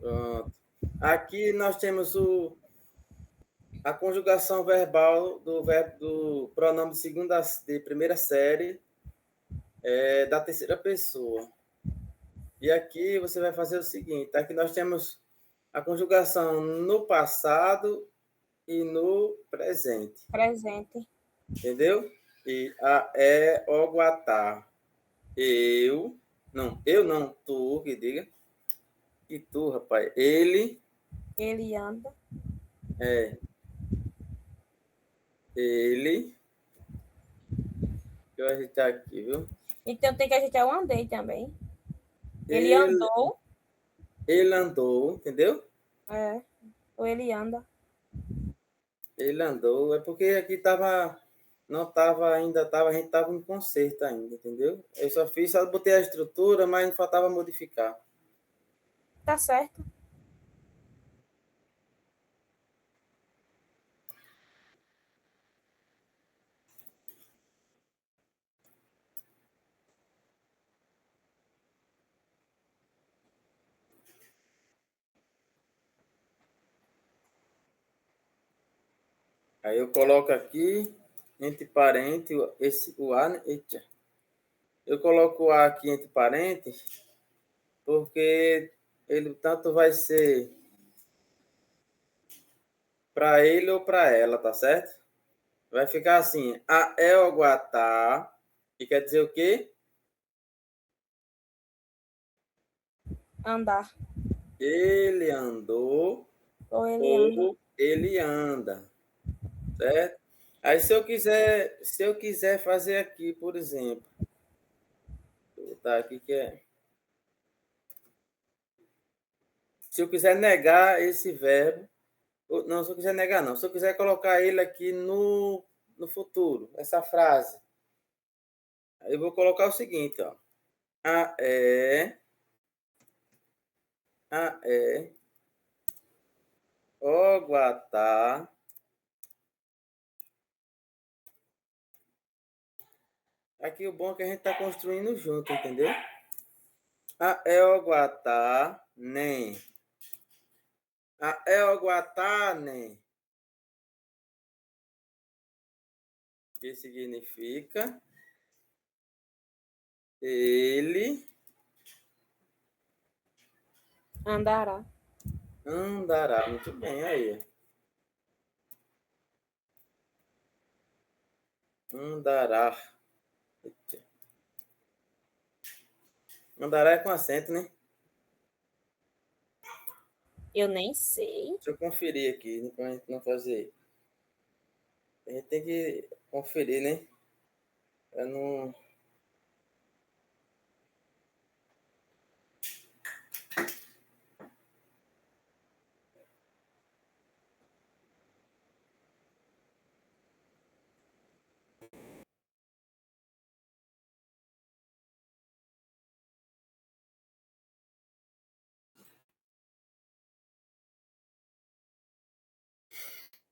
Pronto. Aqui nós temos a conjugação verbal do verbo do pronome de primeira série da terceira pessoa. E aqui você vai fazer o seguinte: aqui nós temos a conjugação no passado e no presente. Presente. Entendeu? E o, guatá. Eu não, tu, que diga. E tu, rapaz. Ele Anda. é. Ele. Deixa eu ajeitar aqui, viu? Então tem que ajeitar o andei também. Ele Ele, andou. ele andou, entendeu? Ou ele anda. Ele andou. É porque aqui tava. Não tava ainda, a gente tava em conserto ainda, entendeu? Eu só botei a estrutura, mas faltava modificar. Tá certo. Aí eu coloco aqui, entre parênteses, o A, né? Eita. Eu coloco o A aqui entre parênteses, porque ele tanto vai ser para ele ou para ela, tá certo? Vai ficar assim, a Elguatá, que quer dizer o quê? Andar. Ele andou Ou ele anda. ou ele anda, certo? Aí se eu quiser fazer aqui, por exemplo, vou botar aqui que é. Se eu quiser negar esse verbo, não, se eu quiser negar, não. Se eu quiser colocar ele aqui no futuro, essa frase, aí eu vou colocar o seguinte, ó. A é, o guatá. Aqui o bom é que a gente está construindo junto, entendeu? A é o guatá, nem. A é o guatá, nem. Que significa ele Andará. andará. Muito bem, aí. Andará. Andará é com acento, né? Eu nem sei. Deixa eu conferir aqui, para a gente não fazer. A gente tem que conferir, né? Eu não.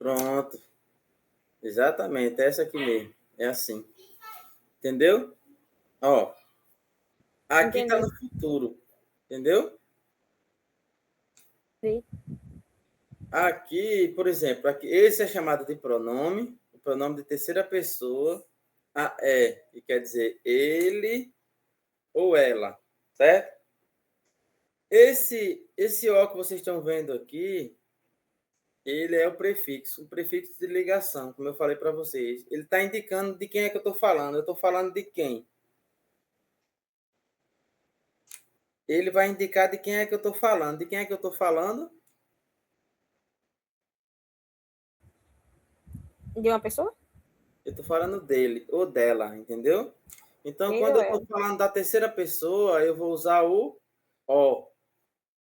Pronto. Exatamente, é essa aqui mesmo. É assim. Entendeu? Ó, aqui está Entendeu? no futuro. Entendeu? Sim. Aqui, por exemplo, aqui, esse é chamado de pronome, o pronome de terceira pessoa, a é, que quer dizer ele ou ela, certo? Esse O que vocês estão vendo aqui, ele é o prefixo de ligação, como eu falei para vocês. Ele está indicando de quem é que eu estou falando. Eu estou falando de quem? Ele vai indicar de quem é que eu estou falando. De quem é que eu estou falando? De uma pessoa? Eu estou falando dele ou dela, entendeu? Então, Ele quando ou eu ela? estou falando da terceira pessoa, eu vou usar o O.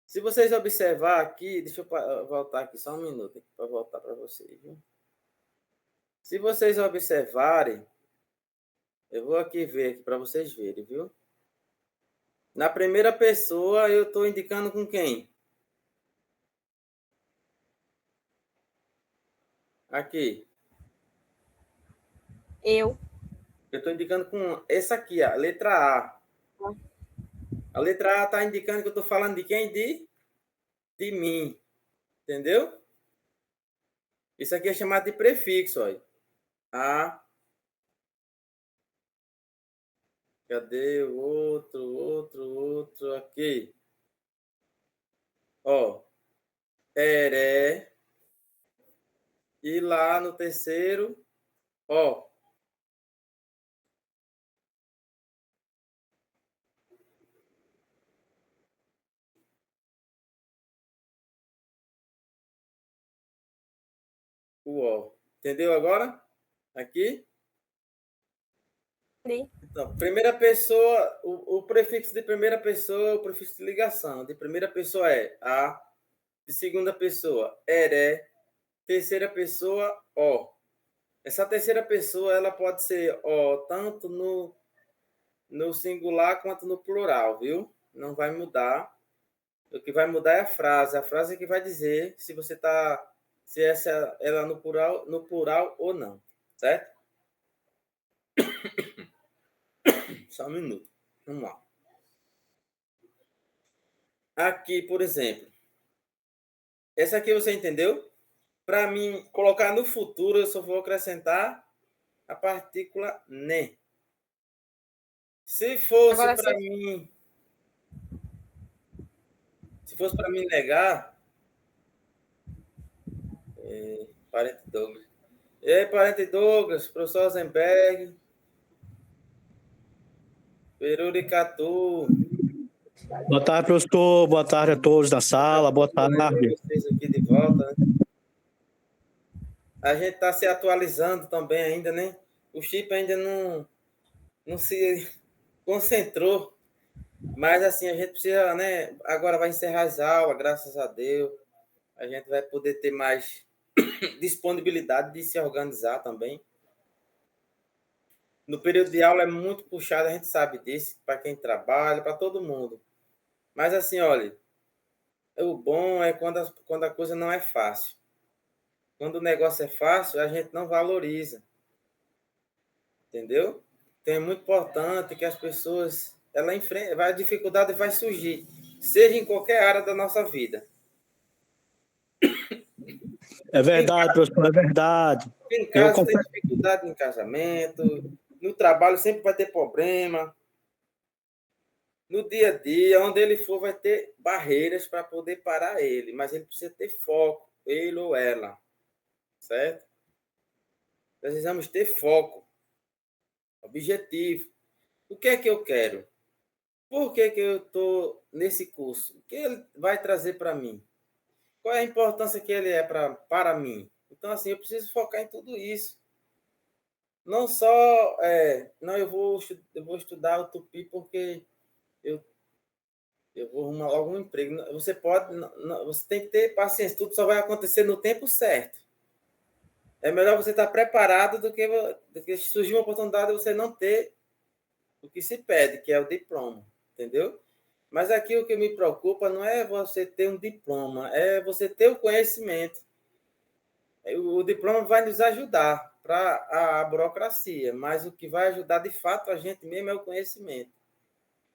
Se vocês observar aqui, deixa eu voltar aqui só um minuto para voltar para vocês. Viu? Se vocês observarem, eu vou aqui ver aqui para vocês verem, viu? Na primeira pessoa, eu estou indicando com quem? Aqui. Eu. Eu estou indicando com essa aqui, a letra A. A letra A está indicando que eu estou falando de quem? De de mim. Entendeu? Isso aqui é chamado de prefixo, olha. A. Cadê o outro aqui? Ó. Eré. E lá no terceiro, ó. O ó. Entendeu agora? Aqui? Sim. Então, primeira pessoa, o prefixo de primeira pessoa é o prefixo de ligação. De primeira pessoa é a, de segunda pessoa, eré, terceira pessoa, ó. Essa terceira pessoa, ela pode ser ó, tanto no singular quanto no plural, viu? Não vai mudar. O que vai mudar é a frase é que vai dizer se você tá, se essa ela no plural ou não, certo? Só um minuto. Vamos lá. Aqui, por exemplo, essa aqui você entendeu? Para mim colocar no futuro, eu só vou acrescentar a partícula ne. Se fosse Agora, para se mim, se fosse para mim negar, parente Douglas. E aí, parente Douglas, professor Rosenberg, Peruricatu. Boa tarde, professor. Boa tarde a todos da sala. Boa Bom ver tarde. vocês aqui de volta, né? A gente está se atualizando também ainda, né? O chip ainda não se concentrou. Mas assim, a gente precisa, né? Agora vai encerrar as aulas, graças a Deus. A gente vai poder ter mais disponibilidade de se organizar também. No período de aula é muito puxado, a gente sabe disso, para quem trabalha, para todo mundo. Mas assim, olha, o bom é quando a coisa não é fácil. Quando o negócio é fácil, a gente não valoriza. Entendeu? Então é muito importante que as pessoas, ela enfrenta, a dificuldade vai surgir, seja em qualquer área da nossa vida. É verdade, professor, é verdade. Em casa tem dificuldade em casamento, no trabalho sempre vai ter problema, no dia a dia, onde ele for, vai ter barreiras para poder parar ele, mas ele precisa ter foco, ele ou ela, certo? Precisamos ter foco, objetivo. O que é que eu quero? Por que eu estou nesse curso? O que ele vai trazer para mim? Qual é a importância que ele é para mim? Então, assim, eu preciso focar em tudo isso. Não só, não, eu vou estudar o Tupi porque eu, eu vou arrumar algum emprego. Você pode, não, você tem que ter paciência, tudo só vai acontecer no tempo certo. É melhor você estar preparado do que surgir uma oportunidade e você não ter o que se pede, que é o diploma, entendeu? Mas aqui o que me preocupa não é você ter um diploma, é você ter o conhecimento. O diploma vai nos ajudar para a burocracia, mas o que vai ajudar de fato a gente mesmo é o conhecimento.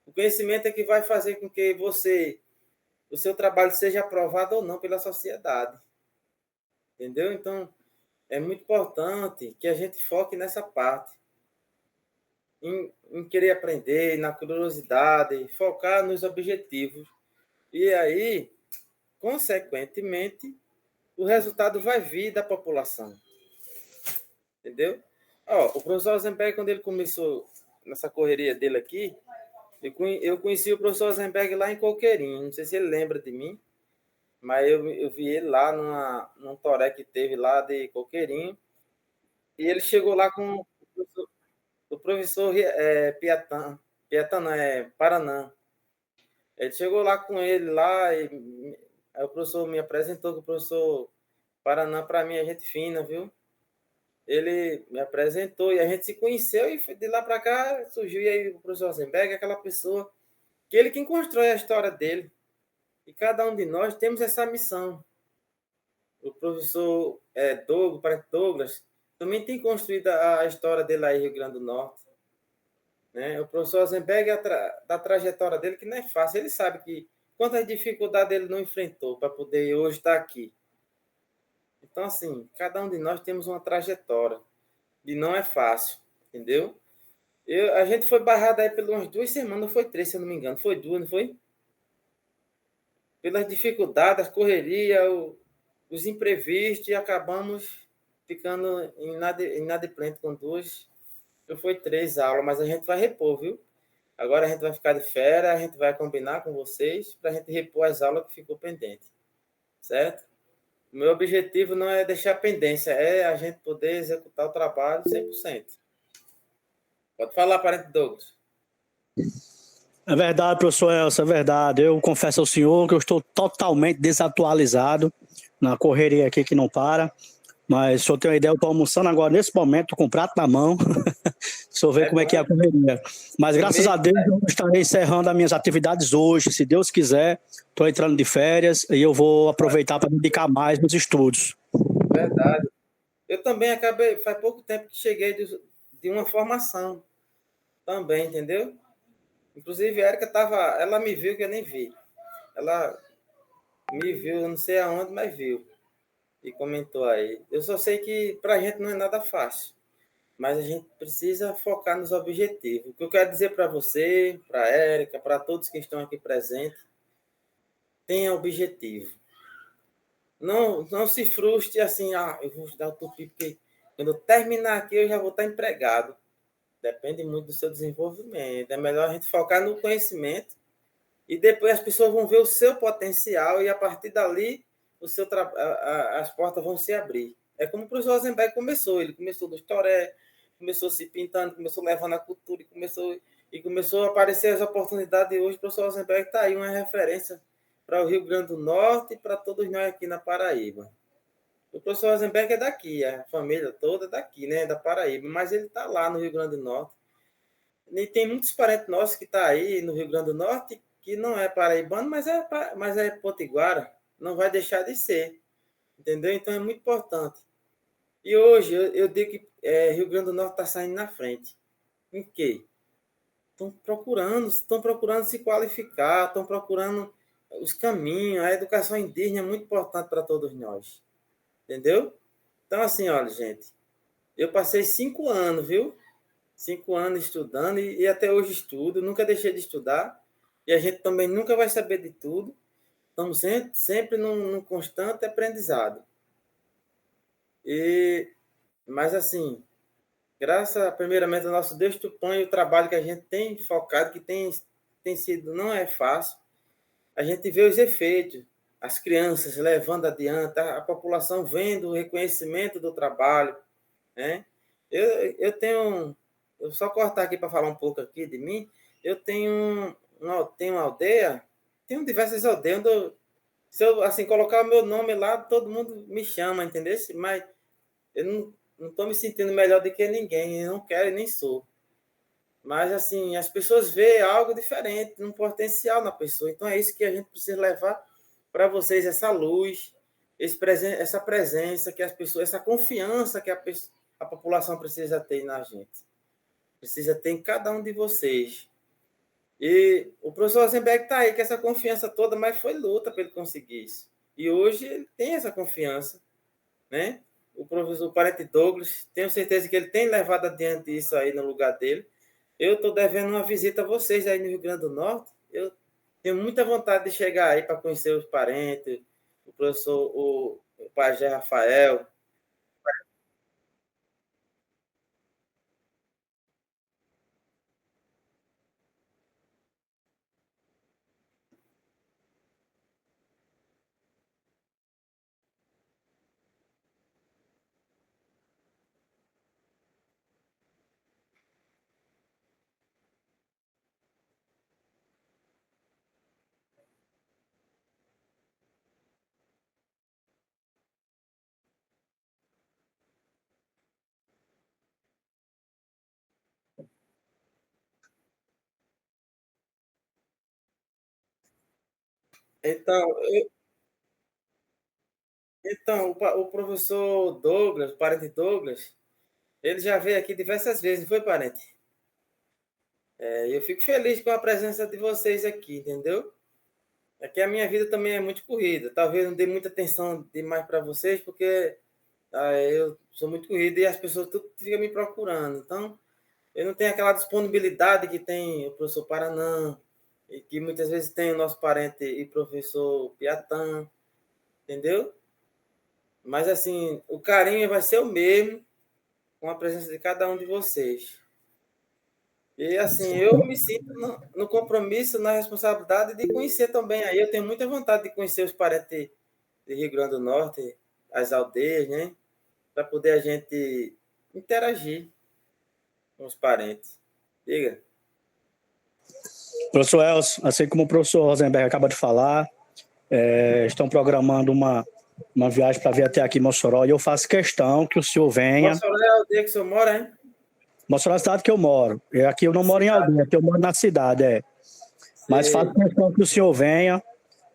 O conhecimento é que vai fazer com que o seu trabalho seja aprovado ou não pela sociedade. Entendeu? Então, é muito importante que a gente foque nessa parte. Em querer aprender, na curiosidade, focar nos objetivos. E aí, consequentemente, o resultado vai vir da população. Entendeu? Ó, o professor Rosenberg, quando ele começou nessa correria dele aqui, eu conheci o professor Rosenberg lá em Coqueirinho. Não sei se ele lembra de mim, mas eu vi ele lá num toré que teve lá de Coqueirinho. E ele chegou lá com o professor Piatã. Piatã não, é Paranã. Ele chegou lá com ele lá e aí o professor me apresentou com o professor Paranã, para mim, é gente fina, viu? Ele me apresentou e a gente se conheceu e de lá para cá surgiu e aí o professor Rosenberg, aquela pessoa que ele quem constrói a história dele. E cada um de nós temos essa missão. O professor Douglas, parente Douglas, também tem construído a história dele aí em Rio Grande do Norte. Né? O professor Rosenberg, da trajetória dele, que não é fácil. Ele sabe que quantas dificuldades ele não enfrentou para poder hoje estar aqui. Então, assim, cada um de nós temos uma trajetória e não é fácil, entendeu? A gente foi barrado aí por umas 2 semanas, não foi 3, se eu não me engano. Foi 2, não foi? Pelas dificuldades, a correria, os imprevistos, e acabamos ficando inadimplente com 2. Não foi 3 aulas, mas a gente vai repor, viu? Agora a gente vai ficar de férias, a gente vai combinar com vocês para a gente repor as aulas que ficou pendente, certo? O meu objetivo não é deixar pendência, é a gente poder executar o trabalho 100%. Pode falar, parente Douglas. É verdade, professor Elcio, é verdade. Eu confesso ao senhor que eu estou totalmente desatualizado na correria aqui que não para. Mas o senhor tem uma ideia, eu estou almoçando agora nesse momento com o prato na mão. O senhor vê como é que é a correria. Mas graças a Deus eu estarei encerrando as minhas atividades hoje. Se Deus quiser, estou entrando de férias e eu vou aproveitar para dedicar mais nos estudos. Verdade. Eu também acabei, faz pouco tempo que cheguei de uma formação também, entendeu? Inclusive, a Érica ela me viu que eu nem vi. Ela me viu, eu não sei aonde, mas viu. E comentou aí. Eu só sei que para a gente não é nada fácil, mas a gente precisa focar nos objetivos. O que eu quero dizer para você, para a Érica, para todos que estão aqui presentes, tenha objetivo. Não se frustre assim, eu vou estudar o tupi, porque quando eu terminar aqui eu já vou estar empregado. Depende muito do seu desenvolvimento. É melhor a gente focar no conhecimento e depois as pessoas vão ver o seu potencial e a partir dali as portas vão se abrir. É como o professor Rosenberg começou. Ele começou do Toré, começou se pintando, começou levando a cultura e começou a aparecer as oportunidades. E hoje o professor Rosenberg está aí uma referência para o Rio Grande do Norte e para todos nós aqui na Paraíba. O professor Rosenberg é daqui, a família toda é daqui, né, da Paraíba, mas ele está lá no Rio Grande do Norte. E tem muitos parentes nossos que estão aí no Rio Grande do Norte que não é paraibano, mas é potiguara, não vai deixar de ser, entendeu? Então é muito importante. E hoje eu digo que Rio Grande do Norte está saindo na frente. Em quê? Estão procurando se qualificar, estão procurando os caminhos, a educação indígena é muito importante para todos nós, entendeu? Então, assim, olha, gente, eu passei 5 anos, viu? 5 anos estudando e até hoje estudo, nunca deixei de estudar, e a gente também nunca vai saber de tudo, estamos sempre num constante aprendizado. Mas, assim, graças, primeiramente, ao nosso Deus Tupã e o trabalho que a gente tem focado, que tem sido, não é fácil, a gente vê os efeitos, as crianças levando adiante, a população vendo o reconhecimento do trabalho, né? Eu tenho, eu só cortar aqui para falar um pouco aqui de mim, eu tenho uma aldeia, tenho diversas aldeias, se eu assim, colocar o meu nome lá, todo mundo me chama, entendeu? Mas eu não estou me sentindo melhor do que ninguém, eu não quero e nem sou. Mas, assim, as pessoas veem algo diferente, um potencial na pessoa. Então, é isso que a gente precisa levar para vocês, essa luz, essa presença que as pessoas, essa confiança que a população precisa ter na gente. Precisa ter em cada um de vocês. E o professor Rosenberg está aí com essa confiança toda, mas foi luta para ele conseguir isso. E hoje ele tem essa confiança, né? O professor Parente Douglas, tenho certeza que ele tem levado adiante isso aí no lugar dele. Eu estou devendo uma visita a vocês aí no Rio Grande do Norte. Eu tenho muita vontade de chegar aí para conhecer os parentes, o professor, o pajé Rafael. Então, o professor Douglas, o parente Douglas, ele já veio aqui diversas vezes, não foi, parente? Eu fico feliz com a presença de vocês aqui, entendeu? É que a minha vida também é muito corrida. Talvez não dê muita atenção demais para vocês, porque eu sou muito corrido e as pessoas tudo ficam me procurando. Então, eu não tenho aquela disponibilidade que tem o professor Paranã, e que muitas vezes tem o nosso parente e professor Piatã, entendeu? Mas, assim, o carinho vai ser o mesmo com a presença de cada um de vocês. E, assim, eu me sinto no compromisso, na responsabilidade de conhecer também. Aí eu tenho muita vontade de conhecer os parentes de Rio Grande do Norte, as aldeias, né? Para poder a gente interagir com os parentes. Diga. Professor Elcio, assim como o professor Rosenberg acaba de falar, estão programando uma viagem para vir até aqui em Mossoró e eu faço questão que o senhor venha. Mossoró é a aldeia que o senhor mora, hein? Mossoró é a cidade que eu moro. Aqui eu não moro em aldeia, aqui eu moro na cidade, Mas faço questão que o senhor venha.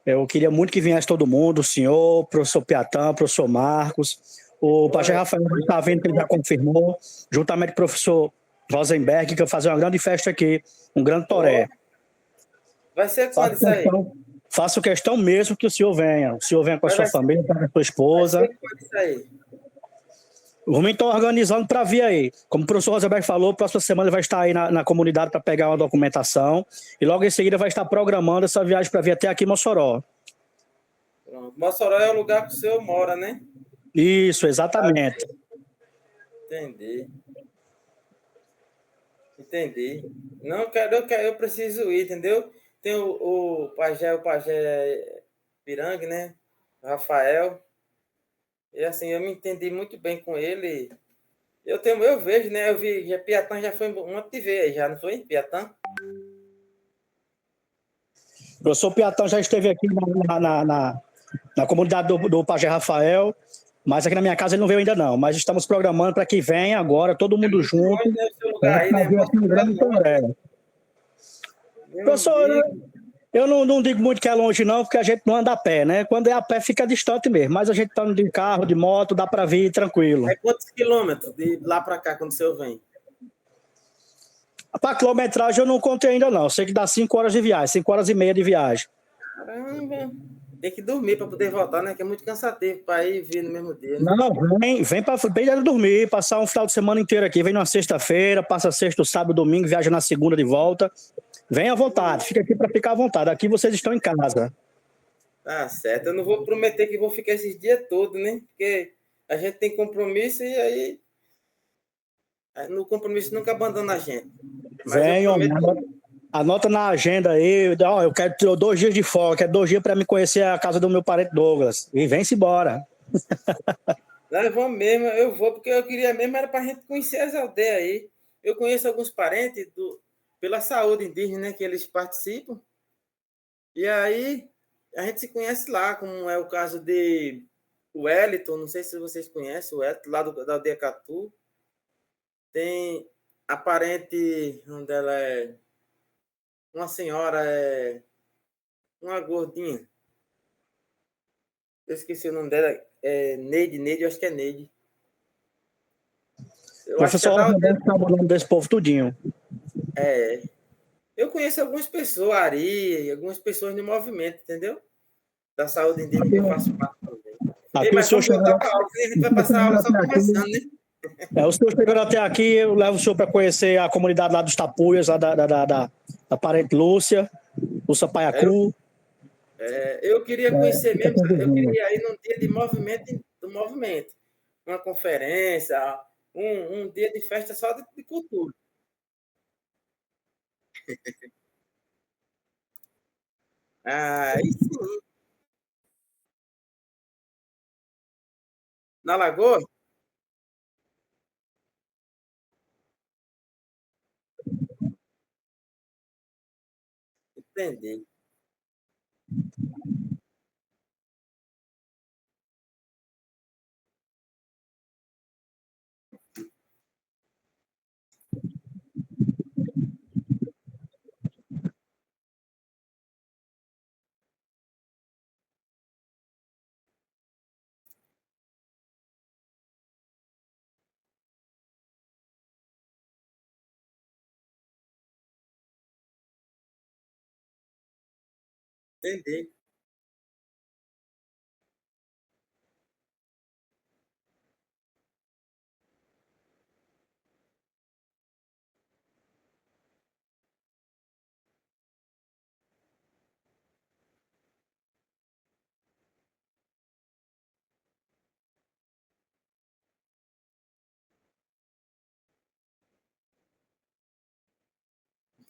Eu queria muito que viesse todo mundo, o senhor, o professor Piatã, o professor Marcos, o Pajé Rafael está vendo que ele já confirmou, juntamente com o professor Rosenberg, que vai fazer uma grande festa aqui, um grande toré. Vai ser quando isso aí? Faço questão mesmo que o senhor venha com a sua família, com a sua esposa. Vai ser quando isso aí? O Rumen está organizando para vir aí. Como o professor Rosenberg falou, próxima semana ele vai estar aí na comunidade para pegar uma documentação e logo em seguida vai estar programando essa viagem para vir até aqui em Mossoró. Pronto. Mossoró é o lugar que o senhor mora, né? Isso, exatamente. Entendi. Não, eu preciso ir, entendeu? Tem o Pajé Pirangue, né? O Rafael. E assim, eu me entendi muito bem com ele. Eu vejo, né? Eu vi, Piatã já foi um monte de vez, já não foi? Piatã? O professor Piatã já esteve aqui na comunidade do Pajé Rafael, mas aqui na minha casa ele não veio ainda não. Mas estamos programando para que venha agora, todo mundo junto. Longe, né? O seu lugar aí, né? Professor, eu não digo muito que é longe não, porque a gente não anda a pé, né? Quando é a pé fica distante mesmo, mas a gente tá de carro, de moto, dá para vir tranquilo. É quantos quilômetros de lá para cá, quando o senhor vem? Para quilometragem eu não contei ainda não, eu sei que dá 5 horas de viagem, 5 horas e meia de viagem. Caramba! Tem que dormir para poder voltar, né? Que é muito cansativo para ir e vir no mesmo dia. Né? Não, vem para bem dormir, passar um final de semana inteiro aqui. Vem na sexta-feira, passa sexta, sábado, domingo, viaja na segunda de volta. Vem à vontade, fica aqui para ficar à vontade. Aqui vocês estão em casa. Tá certo. Eu não vou prometer que vou ficar esses dias todos, né? Porque a gente tem compromisso e aí no compromisso nunca abandona a gente. Mas venham, anota na agenda aí, eu quero 2 dias de folga, quero 2 dias para me conhecer a casa do meu parente Douglas. E vem-se embora. Nós vamos mesmo, eu vou, porque eu queria mesmo era para a gente conhecer as aldeias aí. Eu conheço alguns parentes pela saúde indígena, né, que eles participam. E aí a gente se conhece lá, como é o caso de Wellington, não sei se vocês conhecem o Wellington, lá da aldeia Catu. Tem a parente, onde ela é uma senhora, uma gordinha. Eu esqueci o nome dela, Neide, eu acho que é Neide. O professor Rosenberg está o nome desse povo tudinho. Eu conheço algumas pessoas, Ari, algumas pessoas no movimento, entendeu? Da saúde indígena que eu faço parte também. Aqui mas vamos voltar para a aula, a gente vai passar a aula só conversando, né? O senhor chegando até aqui, eu levo o senhor para conhecer a comunidade lá dos Tapuias, lá da parente Lúcia Paiacu. Eu queria conhecer mesmo, eu queria ir num dia de movimento, uma conferência, um dia de festa só de cultura. Aí sim. Na Lagoa? Entendi. Entendi.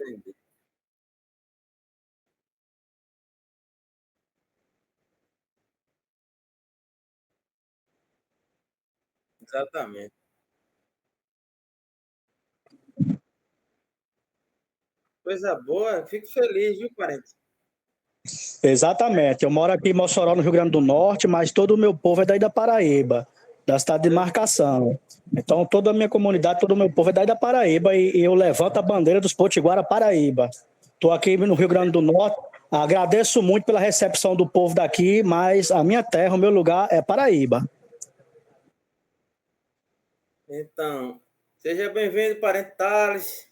Entendi. Exatamente. Coisa boa, fico feliz, viu, parente? Exatamente. Eu moro aqui em Mossoró, no Rio Grande do Norte, mas todo o meu povo é daí da Paraíba, da cidade de Marcação. Então, toda a minha comunidade, todo o meu povo é daí da Paraíba e eu levanto a bandeira dos Potiguara Paraíba. Estou aqui no Rio Grande do Norte, agradeço muito pela recepção do povo daqui, mas a minha terra, o meu lugar é Paraíba. Então, seja bem-vindo, parente Thales.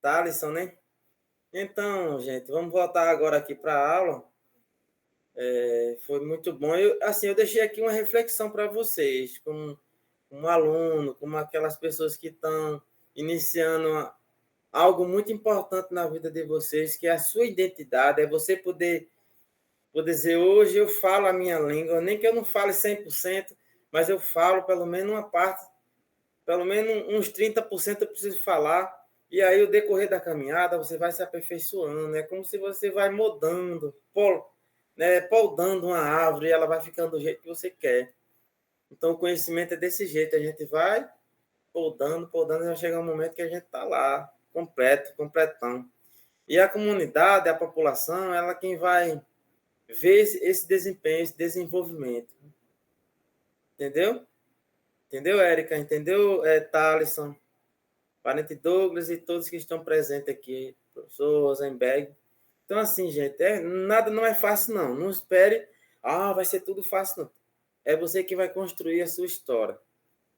Thaleson, né? Então, gente, vamos voltar agora aqui para a aula. Foi muito bom. Eu deixei aqui uma reflexão para vocês, como um aluno, como aquelas pessoas que estão iniciando algo muito importante na vida de vocês, que é a sua identidade, é você poder dizer, hoje eu falo a minha língua, nem que eu não fale 100%, mas eu falo pelo menos uma parte, pelo menos uns 30% eu preciso falar, e aí o decorrer da caminhada você vai se aperfeiçoando, é como se você vai mudando, podando uma árvore e ela vai ficando do jeito que você quer. Então o conhecimento é desse jeito, a gente vai podando, e vai chegar um momento que a gente está lá, completão. E a comunidade, a população, ela quem vai ver esse desempenho, esse desenvolvimento. Entendeu? Entendeu, Érica? Entendeu, Thaleson? Parente Douglas e todos que estão presentes aqui, professor Rosenberg. Então, assim, gente, nada não é fácil, não. Não espere, vai ser tudo fácil, não. É você que vai construir a sua história.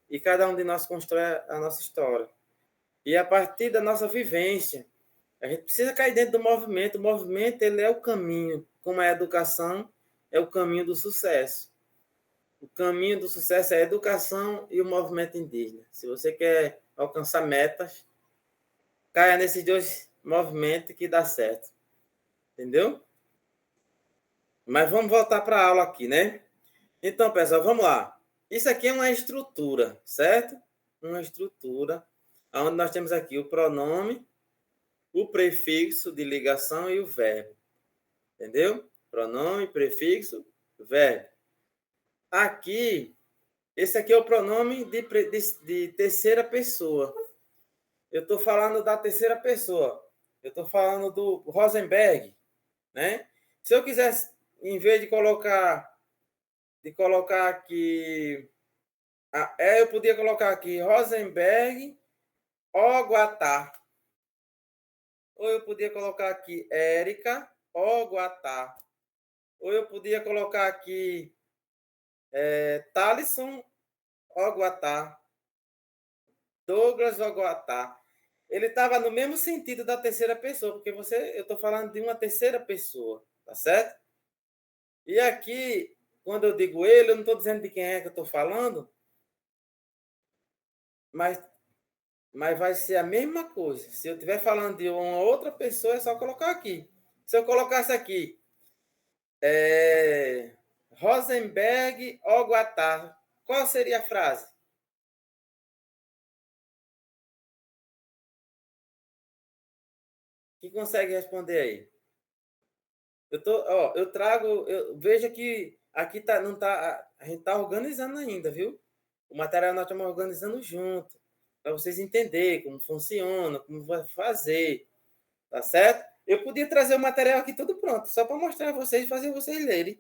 E cada um de nós constrói a nossa história. E a partir da nossa vivência, a gente precisa cair dentro do movimento. O movimento, ele é o caminho, como é a educação, é o caminho do sucesso. O caminho do sucesso é a educação e o movimento indígena. Se você quer alcançar metas, caia nesses dois movimentos que dá certo. Entendeu? Mas vamos voltar para a aula aqui, né? Então, pessoal, vamos lá. Isso aqui é uma estrutura, certo? Uma estrutura onde nós temos aqui o pronome, o prefixo de ligação e o verbo. Entendeu? Pronome, prefixo, verbo. Aqui, esse aqui é o pronome de terceira pessoa. Eu estou falando da terceira pessoa. Eu estou falando do Rosenberg, né? Se eu quisesse, em vez de colocar aqui, eu podia colocar aqui Rosenberg Oguatá. Ou eu podia colocar aqui Érica Oguatá. Ou eu podia colocar aqui Thaleson Oguatá. Douglas Oguatá. Ele estava no mesmo sentido da terceira pessoa, porque eu estou falando de uma terceira pessoa, tá certo? E aqui, quando eu digo ele, eu não estou dizendo de quem é que eu estou falando, mas vai ser a mesma coisa. Se eu estiver falando de uma outra pessoa, é só colocar aqui. Se eu colocasse aqui, Rosenberg Oguatá, qual seria a frase? Quem consegue responder aí? Veja que aqui não tá, a gente está organizando ainda, viu? O material nós estamos organizando junto, para vocês entenderem como funciona, como vai fazer, tá certo? Eu podia trazer o material aqui tudo pronto, só para mostrar a vocês e fazer vocês lerem.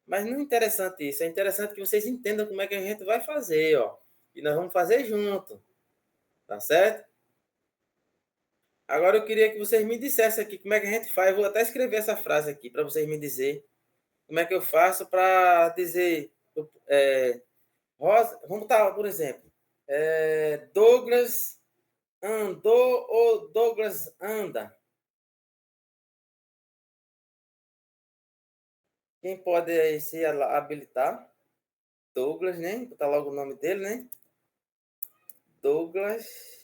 Mas não é interessante isso, é interessante que vocês entendam como é que a gente vai fazer, ó. E nós vamos fazer junto, tá certo? Agora eu queria que vocês me dissessem aqui como é que a gente faz. Eu vou até escrever essa frase aqui para vocês me dizer como é que eu faço para dizer. Rosa, vamos estar, por exemplo, Douglas andou ou Douglas anda? Quem pode aí se habilitar? Douglas, né? Botar logo o nome dele, né? Douglas.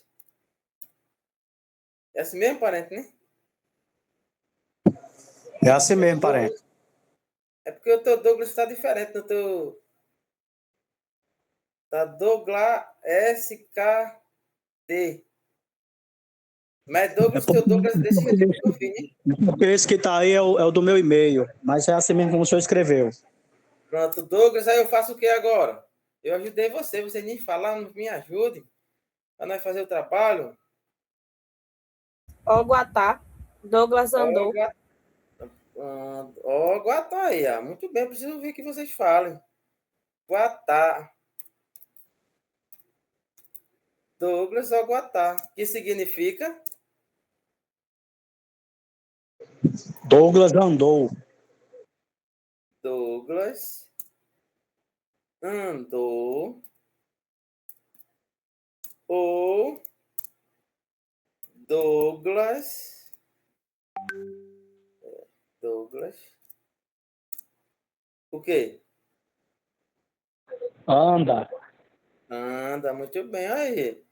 É assim mesmo, parente, né? É assim mesmo, parente. É porque o teu Douglas está diferente do teu. Tá Douglas SKD. Mas Douglas, teu Douglas desse jeito que eu fiz. Porque esse que tá aí é o do meu e-mail, mas é assim mesmo como o senhor escreveu. Pronto, Douglas, aí eu faço o que agora? Eu ajudei você nem falar, não me ajude para nós fazer o trabalho. Ó, Guatá. Douglas andou. Ó, Guatá aí, muito bem, preciso ouvir que vocês falem. Guatá. Douglas ou Guatá, que significa? Douglas andou. Douglas andou ou Douglas o quê? Anda. Anda, muito bem. Aí.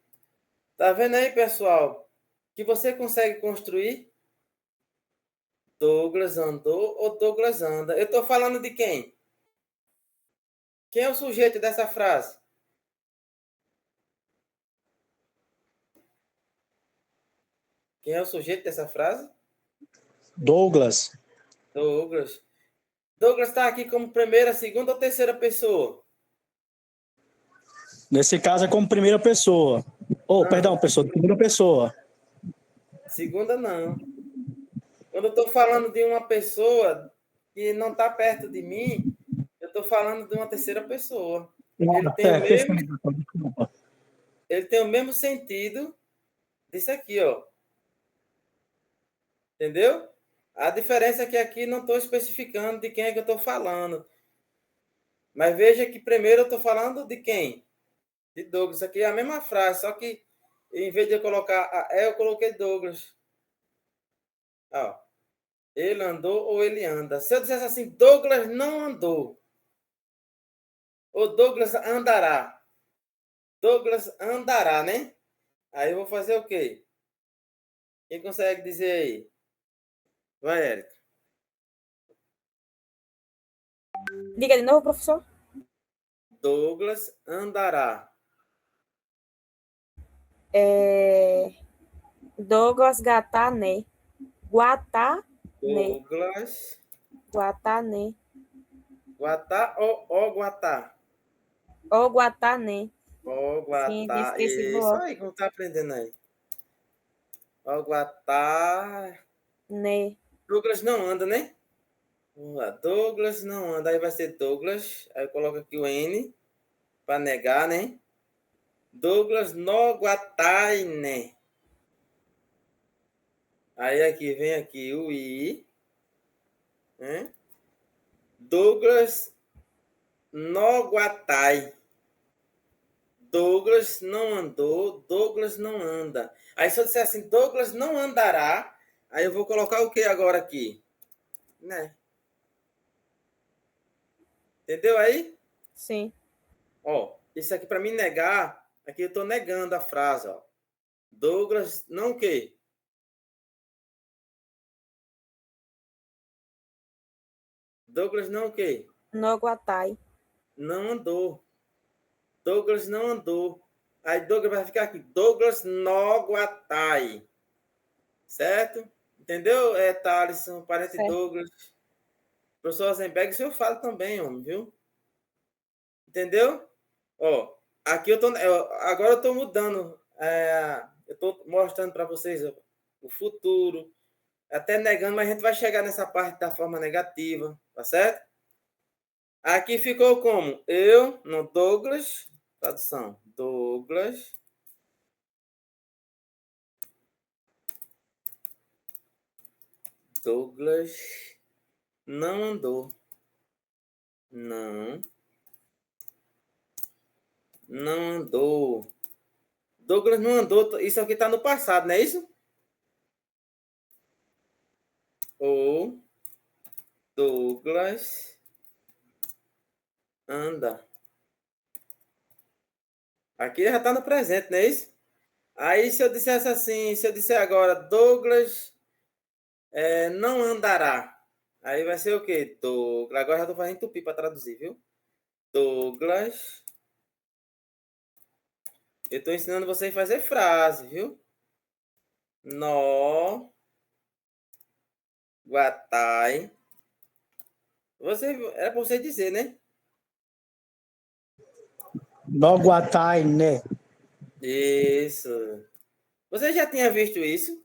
Tá vendo aí, pessoal? Que você consegue construir Douglas andou ou Douglas anda. Eu estou falando de quem? Quem é o sujeito dessa frase? Quem é o sujeito dessa frase? Douglas. Douglas. Douglas está aqui como primeira, segunda ou terceira pessoa? Nesse caso é como primeira pessoa. Perdão, pessoa, primeira pessoa. Segunda não. Quando eu estou falando de uma pessoa que não está perto de mim, eu estou falando de uma terceira pessoa. Ele tem o mesmo sentido disso aqui, ó. Entendeu? A diferença é que aqui não estou especificando de quem é que eu estou falando. Mas veja que primeiro eu estou falando de quem? De Douglas. Isso aqui é a mesma frase, só que em vez de eu colocar a eu coloquei Douglas. Ó, ele andou ou ele anda. Se eu dissesse assim, Douglas não andou. Ou Douglas andará. Douglas andará, né? Aí eu vou fazer o quê? Quem consegue dizer aí? Vai, Érica. Diga de novo, professor. Douglas andará. Douglas Gatané. Guatané. Douglas. Guatané. Guatá ou Guatá? Ó, Guatané. Ó, Sim, Guatá. esqueci do Isso ó. aí, como tá aprendendo aí? Ó, Guatá. Né. Douglas não anda, né? Vamos lá. Douglas não anda. Aí vai ser Douglas. Aí coloca aqui o N para negar, né? Douglas no Guataine. Aí aqui vem aqui o I. Né? Douglas no Guatai. Douglas não andou, Douglas não anda. Aí se eu disser assim, Douglas não andará, aí eu vou colocar o que agora aqui? Né? Entendeu aí? Sim. Ó, isso aqui para mim negar, aqui eu estou negando a frase, ó. Douglas não o quê? Douglas não o quê? No Guatai. Não andou. Douglas não andou. Aí Douglas vai ficar aqui. Douglas no Guatai. Certo? Entendeu? É Thaleson, parente Certo. Douglas. Professor Rosenberg, o senhor fala também, homem, viu? Entendeu? Ó, aqui agora eu estou mudando. Eu estou mostrando para vocês o futuro. Até negando, mas a gente vai chegar nessa parte da forma negativa, tá certo? Aqui ficou como? Eu, no Douglas, tradução, Douglas. Douglas não andou. Não andou. Douglas não andou. Isso aqui está no passado, não é isso? Ou Douglas anda. Aqui já está no presente, não é isso? Aí se eu dissesse assim, se eu disser agora Douglas não andará. Aí vai ser o quê? Douglas. Agora já estou fazendo tupi para traduzir, viu? Douglas. Eu estou ensinando você a fazer frase, viu? nó, guatai. Era para você dizer, né? No guatai, né? Isso. Você já tinha visto isso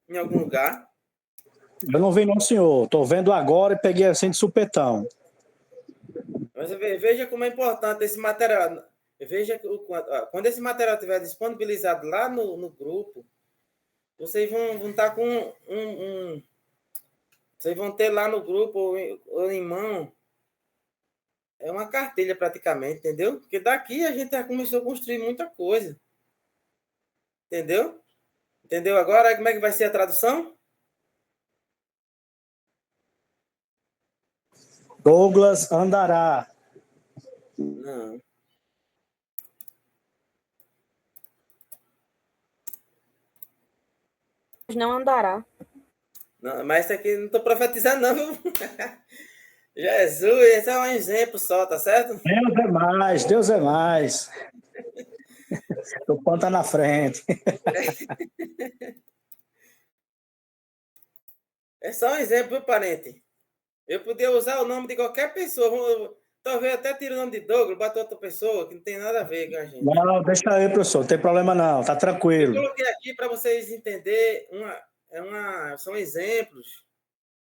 em algum lugar? Eu não vi, não, senhor. Tô vendo agora e peguei assim de supetão. Mas veja como é importante esse material. Veja quando esse material estiver disponibilizado lá no grupo, vocês vão estar com vocês vão ter lá no grupo ou em mão uma cartilha praticamente, entendeu? Porque daqui a gente já começou a construir muita coisa. Entendeu? Entendeu agora como é que vai ser a tradução? Douglas andará. Não. Não andará. Não, mas isso aqui não estou profetizando, não, viu? Jesus, esse é um exemplo só, tá certo? Deus é mais, Deus é mais. O pão tá na frente. É só um exemplo, viu, parente? Eu podia usar o nome de qualquer pessoa. Talvez até tire o nome de Douglas, bota outra pessoa que não tem nada a ver com a gente. Não, deixa aí, professor. Não tem problema não, tá Eu tranquilo. coloquei aqui para vocês entenderem, são exemplos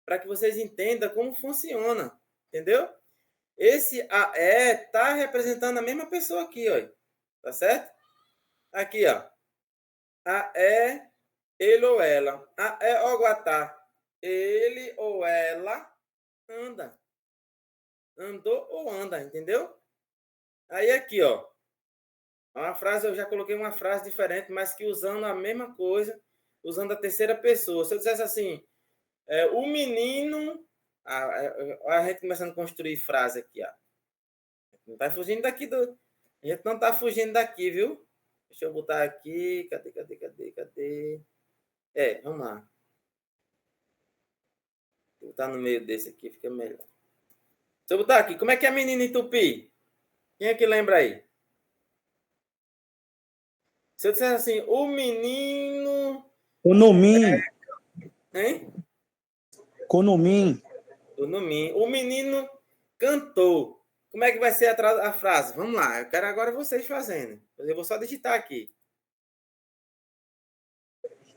para que vocês entendam como funciona, entendeu? Esse AE está representando a mesma pessoa aqui, ó. Tá certo? Aqui, ó. AE, ele ou ela. AE ou guatá. Ele ou ela anda. Andou ou anda, entendeu? Aí aqui, ó. Uma frase, eu já coloquei uma frase diferente, mas que usando a mesma coisa, usando a terceira pessoa. Se eu dissesse assim, o menino... A gente começando a construir frase aqui, ó. Não tá fugindo daqui do... A gente não tá fugindo daqui, viu? Deixa eu botar aqui. Cadê? Vamos lá. Vou botar no meio desse aqui, fica melhor. Deixa eu botar aqui. Como é que é menino em tupi? Quem é que lembra aí? Se eu disser assim, o menino... Conumim. Hein? Conumim. O menino cantou. Como é que vai ser a frase? Vamos lá, eu quero agora vocês fazendo. Eu vou só digitar aqui.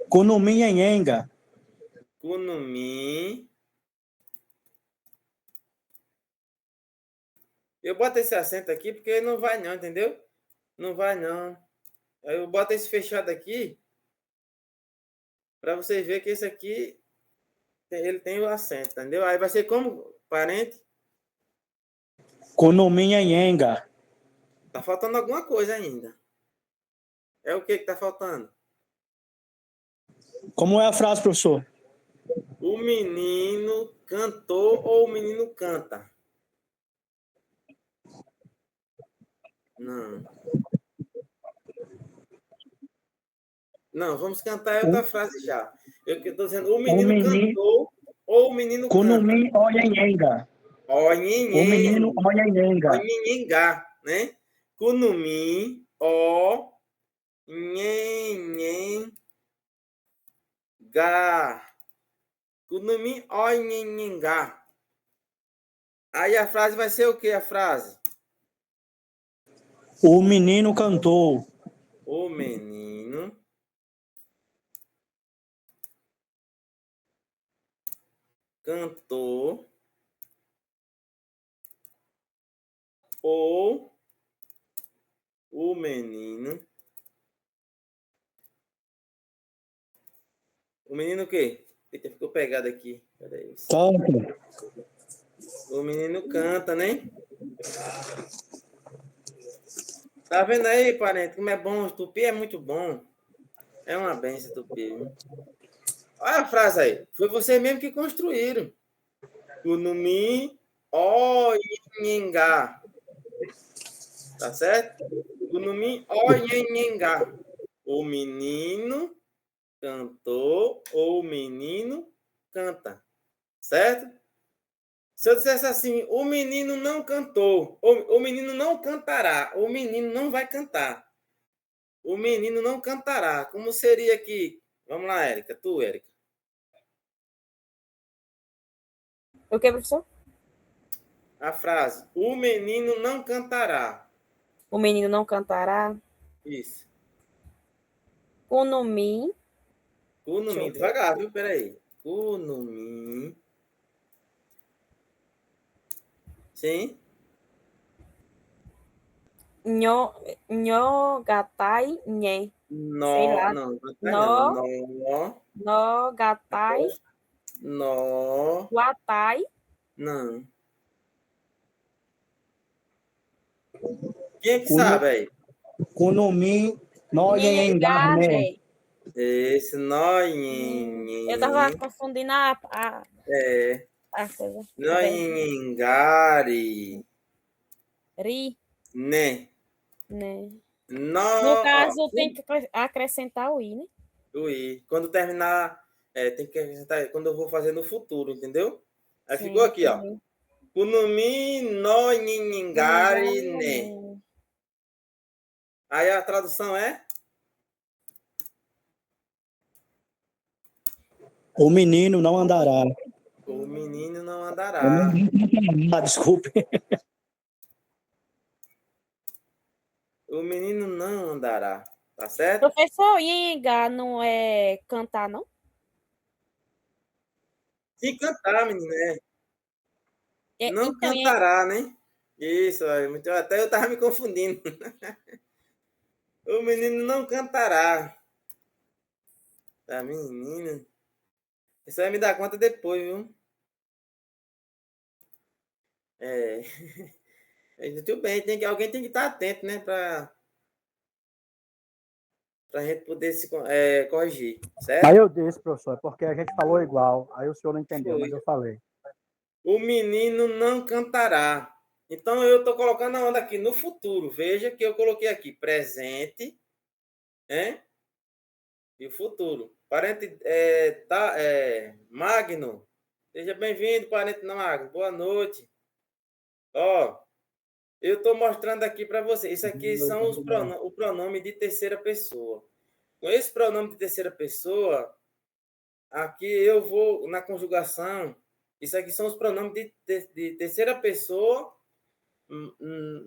Conumim enhenga. Kunumi. Eu boto esse acento aqui porque não vai não, entendeu? Não vai não. Aí eu boto esse fechado aqui para vocês verem que esse aqui ele tem o acento, entendeu? Aí vai ser como parente. Conumim enhenga. Tá faltando alguma coisa ainda. É o que tá faltando? Como é a frase, professor? O menino cantou ou o menino canta? Não. Não, vamos cantar outra frase já. Eu estou dizendo, o menino cantou ou o menino canta? Conumim onhenhenga. O menino onhenhenga. Onhenhenga, né? Kunumi, o, nhenhenga. Kunumi, o, nhenhenga. Aí a frase vai ser o que a frase? O menino cantou. O menino cantou ou o menino... O menino o quê? Eita, ficou pegado aqui. Peraí. Canta. O menino canta, né? Tá vendo aí, parente, como é bom? O tupi é muito bom. É uma benção, tupi. Olha a frase aí. Foi vocês mesmo que construíram. Kunumi Oyenga. Tá certo? Kunumi Oyenga. O menino cantou ou o menino canta. Certo? Se eu dissesse assim, o menino não cantou, o menino não cantará, o menino não vai cantar. O menino não cantará. Como seria aqui Vamos lá, Érica. Tu, Érica. O que, professor? A frase, o menino não cantará. O menino não cantará. Isso. Kunumi. Kunumi, devagar, viu? Peraí. Kunumi. Sim. Nhogatai Nhé. Sei lá. Não, No, não. Nogatai. No. Guatai. Não. Quem é que sabe aí? Kunumi no Nhenhengarne. Esse nó. Eu tava confundindo a coisa. Nhoengari. Ri, Né. né? No. No caso, tem que acrescentar o i, né? O i. Quando terminar, tem que acrescentar quando eu vou fazer no futuro, entendeu? Aí Sim, ficou aqui, ó. entendi. Kunumi no Nhenhengari né. Aí a tradução é? O menino não andará. O menino não andará. Desculpe. O menino não andará. Tá certo? Professor, Yenga não é cantar, não? Se cantar, menino, não Então, cantará, né? Isso, até eu tava me confundindo. O menino não cantará. Tá, menino. Isso vai me dar conta depois, viu? Tudo bem, alguém tem que estar atento, né? Pra gente poder se corrigir, certo? Aí eu disse, professor, porque a gente falou igual. Aí o senhor não entendeu, Foi. mas eu falei. O menino não cantará. Então eu estou colocando a onda aqui no futuro. Veja que eu coloquei aqui presente, né? E o futuro. Parente Magno. Seja bem-vindo, parente Magno. Boa noite. Ó, eu estou mostrando aqui para você. Isso aqui são o pronome de terceira pessoa. Com esse pronome de terceira pessoa, aqui eu vou na conjugação. Isso aqui são os pronomes de terceira pessoa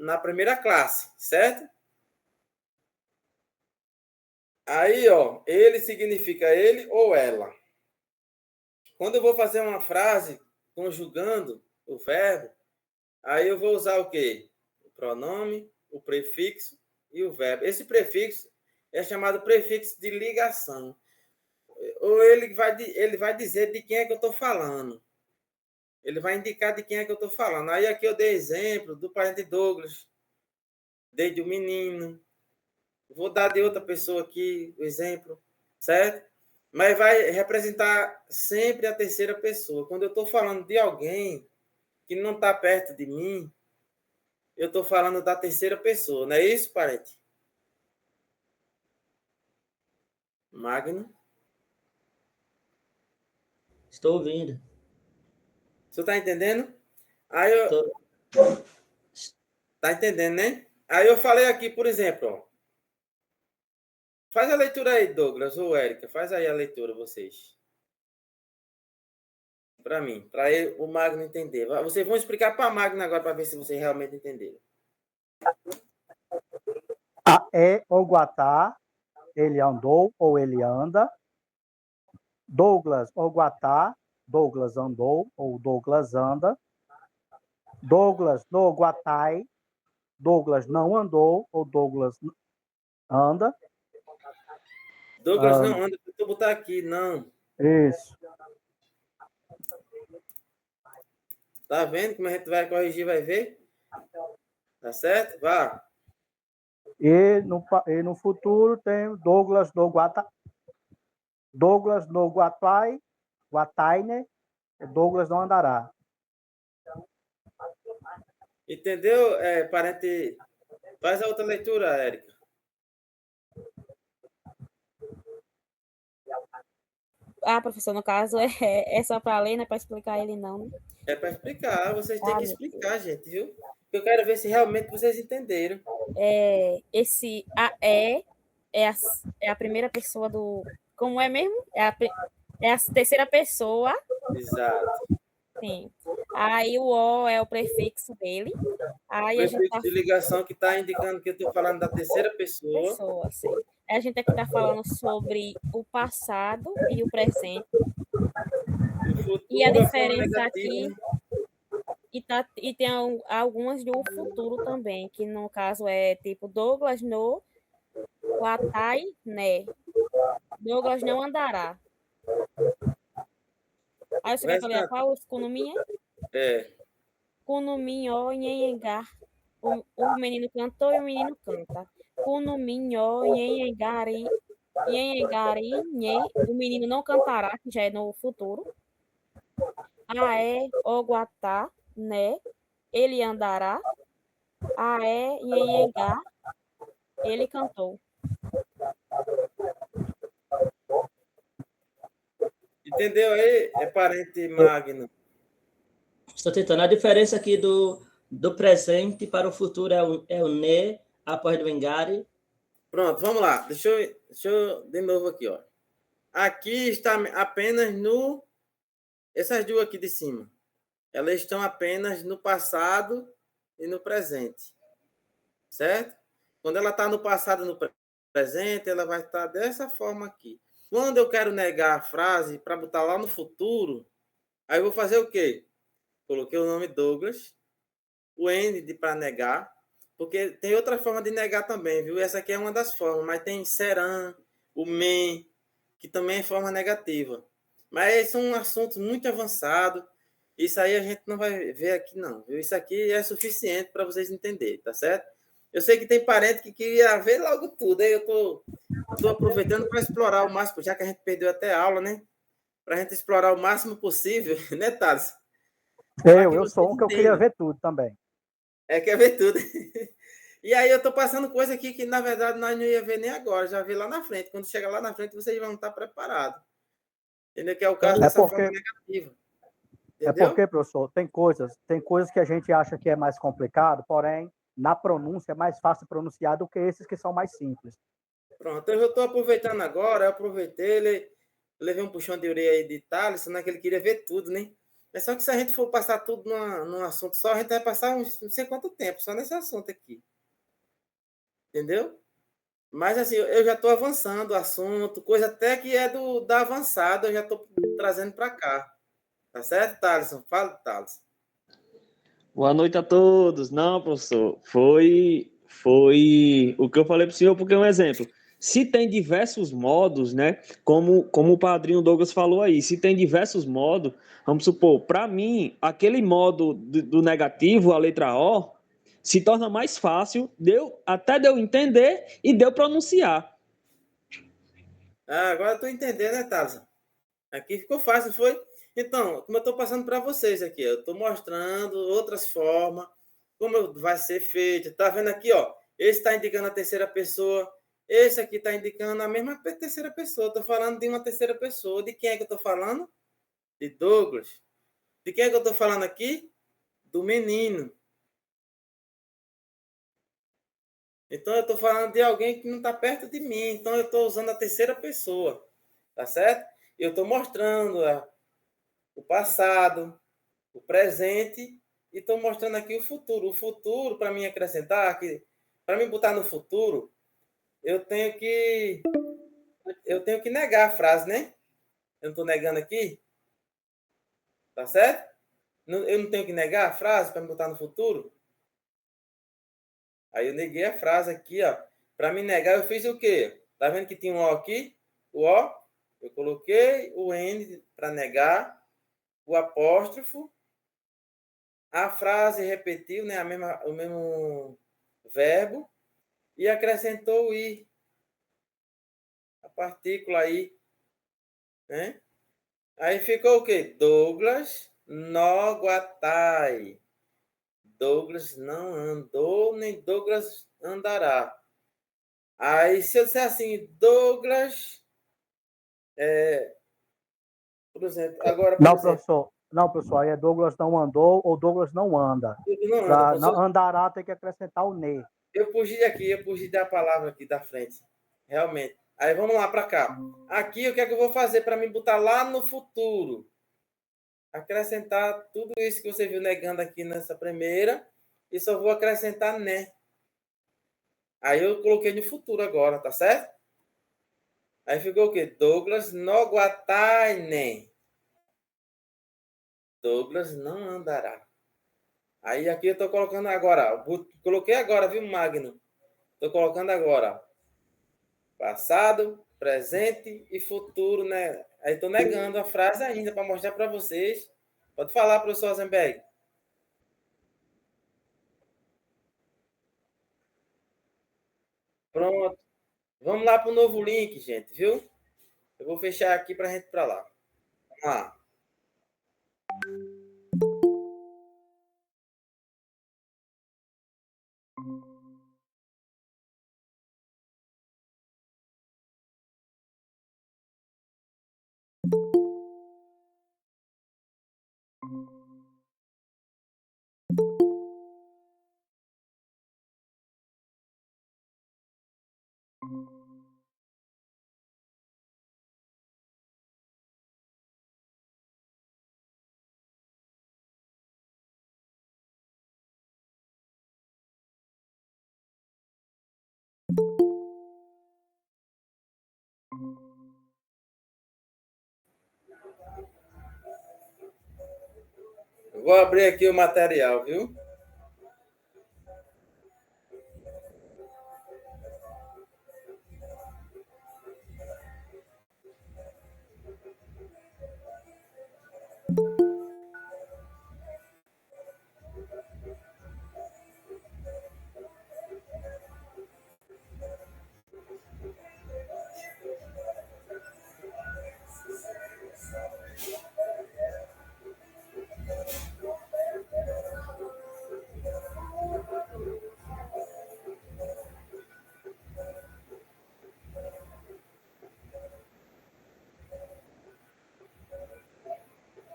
na primeira classe, certo? Aí, ó, ele significa ele ou ela. Quando eu vou fazer uma frase conjugando o verbo, aí eu vou usar o quê? O pronome, o prefixo e o verbo. Esse prefixo é chamado prefixo de ligação. Ou ele vai dizer de quem é que eu estou falando. Ele vai indicar de quem é que eu estou falando. Aí aqui eu dei exemplo do parente Douglas, dei de um menino. Vou dar de outra pessoa aqui o exemplo, certo? Mas vai representar sempre a terceira pessoa. Quando eu estou falando de alguém que não está perto de mim, eu estou falando da terceira pessoa. Não é isso, parente? Magno? Estou ouvindo. Você está entendendo? Aí eu... Tô... Tá entendendo, né? Aí eu falei aqui, por exemplo, ó. Faz a leitura aí, Douglas ou Érica. Faz aí a leitura, vocês. Para mim, para o Magno entender. Vocês vão explicar para Magno agora para ver se vocês realmente entenderam. É o Guatá, ele andou ou ele anda. Douglas ou Guatá, Douglas andou ou Douglas anda. Douglas no Guatai, Douglas não andou ou Douglas anda. Douglas não anda, eu vou botar aqui, não. Isso. Tá vendo como a gente vai corrigir, vai ver? Tá certo? Vá. E no futuro tem Douglas no Guatai. Douglas no Guatai, Guataine, Douglas não andará. Entendeu, parente? Faz a outra leitura, Érica. Ah, professor, no caso é só para ler, não é para explicar ele, não, né? É para explicar, vocês têm que explicar, gente, viu? Eu quero ver se realmente vocês esse a é a primeira pessoa do Como é mesmo? É a terceira pessoa. Exato. Sim. Aí o O é o prefixo dele. Aí a gente Prefixo tá de ligação que está indicando que eu estou falando da terceira pessoa. sim. A gente aqui está falando sobre o passado e o presente. E o futuro, E a a forma diferença negativa, aqui, né? e tem algumas do futuro também, que no caso é tipo Douglas no Watai, né? Douglas não andará. Aí O você quer que eu leia restante, qual? Os Kunuminha? é. Kunuminho, nhenhengar. O menino cantou e o menino canta. Kunuminho, nhenhengari, nhenhengari, nhen. O menino não cantará, que já é no futuro. Aé, Oguatá, né? Ele andará. Aé, nhenhengar. Ele cantou. Entendeu aí? É parente magno. Estou tentando. A diferença aqui do presente para o futuro é o ne, após do engare. Pronto, vamos lá. Deixa eu de novo aqui, ó. Aqui está apenas no... Essas duas aqui de cima. Elas estão apenas no passado e no presente. Certo? Quando ela está no passado e no presente, ela vai estar dessa forma aqui. Quando eu quero negar a frase para botar lá no futuro, aí eu vou fazer o quê? Coloquei o nome Douglas, o N de para negar, porque tem outra forma de negar também, viu? Essa aqui é uma das formas, mas tem serão, o men, que também é forma negativa. Mas são assuntos muito avançados. Isso aí a gente não vai ver aqui, não. Viu? Isso aqui é suficiente para vocês entenderem, tá certo? Eu sei que tem parente que queria ver logo tudo. Aí eu tô aproveitando para explorar o máximo, já que a gente perdeu até a aula, né? Para a gente explorar o máximo possível, né, Thales? Eu sou um que eu queria ver tudo também. Quer ver tudo. E aí eu tô passando coisa aqui que, na verdade, nós não ia ver nem agora, já vi lá na frente. Quando chegar lá na frente, vocês vão estar preparados. Entendeu? Que é o caso dessa forma negativa. Entendeu? É porque, professor, tem coisas que a gente acha que é mais complicado, porém, na pronúncia é mais fácil pronunciar do que esses que são mais simples. Pronto, eu estou aproveitando agora, eu aproveitei, levei um puxão de orelha aí de Thales, né, que ele queria ver tudo, né? É só que se a gente for passar tudo num assunto só, a gente vai passar não sei quanto tempo, só nesse assunto aqui. Entendeu? Mas assim, eu já estou avançando o assunto, coisa até que é da avançada, eu já estou trazendo para cá. Tá certo, Thaleson? Fala, Thales. Boa noite a todos. Não, professor, foi o que eu falei para o senhor, porque é um exemplo. Se tem diversos modos, né? Como o padrinho Douglas falou aí, se tem diversos modos, vamos supor, para mim, aquele modo do negativo, a letra O, se torna mais fácil até de eu entender e de eu pronunciar. Agora eu estou entendendo, né, Thales? Aqui ficou fácil, foi? Então, como eu estou passando para vocês aqui, eu estou mostrando outras formas, como vai ser feito. Está vendo aqui, ó? Esse está indicando a terceira pessoa, esse aqui está indicando a mesma terceira pessoa. Estou falando de uma terceira pessoa. De quem é que eu estou falando? De Douglas. De quem é que eu estou falando aqui? Do menino. Então, eu estou falando de alguém que não está perto de mim. Então, eu estou usando a terceira pessoa. Tá certo? Eu estou mostrando o passado, o presente e estou mostrando aqui o futuro. O futuro, para mim acrescentar, para mim botar no futuro, eu tenho que negar a frase, né? Eu não estou negando aqui. Tá certo? Eu não tenho que negar a frase para me botar no futuro? Aí eu neguei a frase aqui, ó. Para me negar, eu fiz o quê? Tá vendo que tinha um O aqui? O O. Eu coloquei o N para negar, o apóstrofo, a frase repetiu, né, o mesmo verbo, e acrescentou o I, a partícula I. Né? Aí ficou o quê? Douglas Noguatai. Douglas não andou, nem Douglas andará. Aí, se eu disser assim, Douglas... por exemplo, agora... Não, professor, aí é Douglas não andou ou Douglas não anda. Para andará tem que acrescentar o ne. Eu fugi da palavra aqui da frente. Realmente. Aí vamos lá para cá. Aqui, o que é que eu vou fazer para me botar lá no futuro? Acrescentar tudo isso que você viu negando aqui nessa primeira e só vou acrescentar né. Aí eu coloquei no futuro agora, tá certo? Aí ficou o quê? Douglas no guataine. Douglas não andará. Aí aqui eu tô colocando agora. Coloquei agora, viu, Magno? Tô colocando agora. Passado, presente e futuro, né? Aí tô negando a frase ainda para mostrar para vocês. Pode falar, professor Rosenberg. Pronto. Vamos lá para o novo link, gente, viu? Eu vou fechar aqui para a gente ir para lá. Vamos lá. Eu vou abrir aqui o material, viu?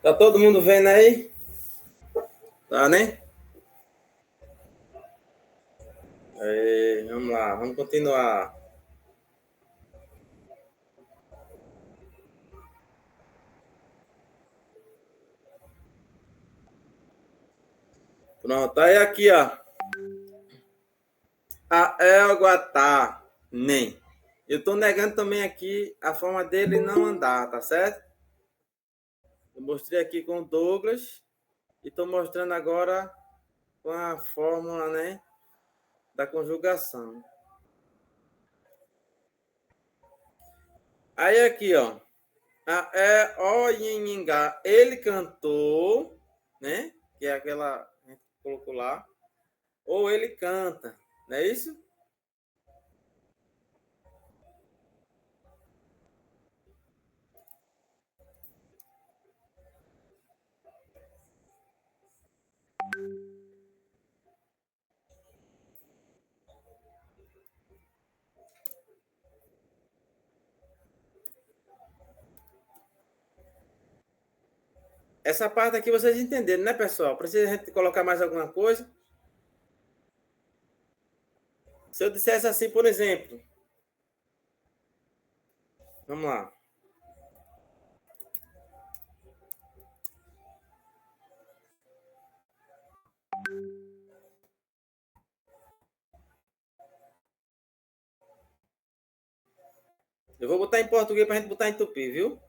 Tá todo mundo vendo aí? Tá, né? Vamos lá, vamos continuar. Pronto, aí aqui, ó. A Elguatá, nem. Eu tô negando também aqui a forma dele não andar, tá certo? Eu mostrei aqui com o Douglas e tô mostrando agora com a fórmula, né, da conjugação. Aí aqui, ó. A Oinhingá, ele cantou, né? Que é aquela a gente colocou lá. Ou ele canta, não é isso? Essa parte aqui vocês entenderam, né, pessoal? Precisa a gente colocar mais alguma coisa? Se eu dissesse assim, por exemplo. Vamos lá. Eu vou botar em português para a gente botar em tupi, viu?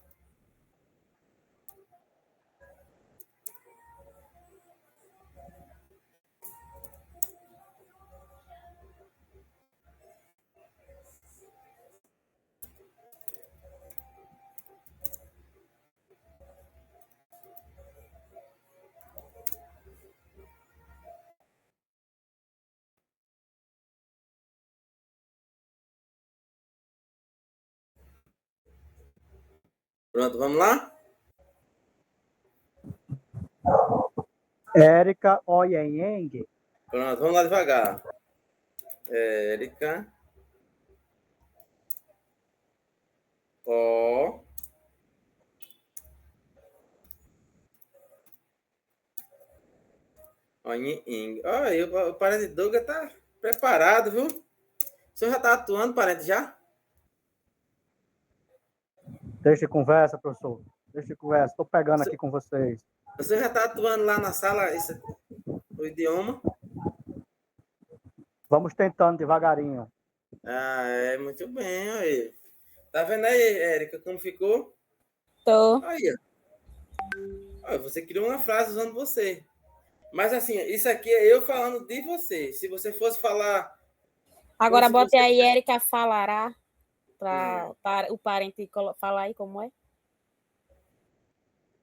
Pronto, vamos lá? Érica Oyenheng. Pronto, vamos lá devagar. Érica. Ó. Oinhing. Ó, o parente Douglas tá preparado, viu? O senhor já tá atuando, parente, já? Deixa de conversa, professor. Deixa de conversa. Estou pegando aqui com vocês. Você já está atuando lá na sala, o idioma? Vamos tentando devagarinho. Ah, é muito bem, aí. Tá vendo aí, Érica, como ficou? Tô. Aí, ó. Você criou uma frase usando você. Mas assim, isso aqui é eu falando de você. Se você fosse falar. Agora se bote você- aí, Érica falará, para o parente falar aí como é.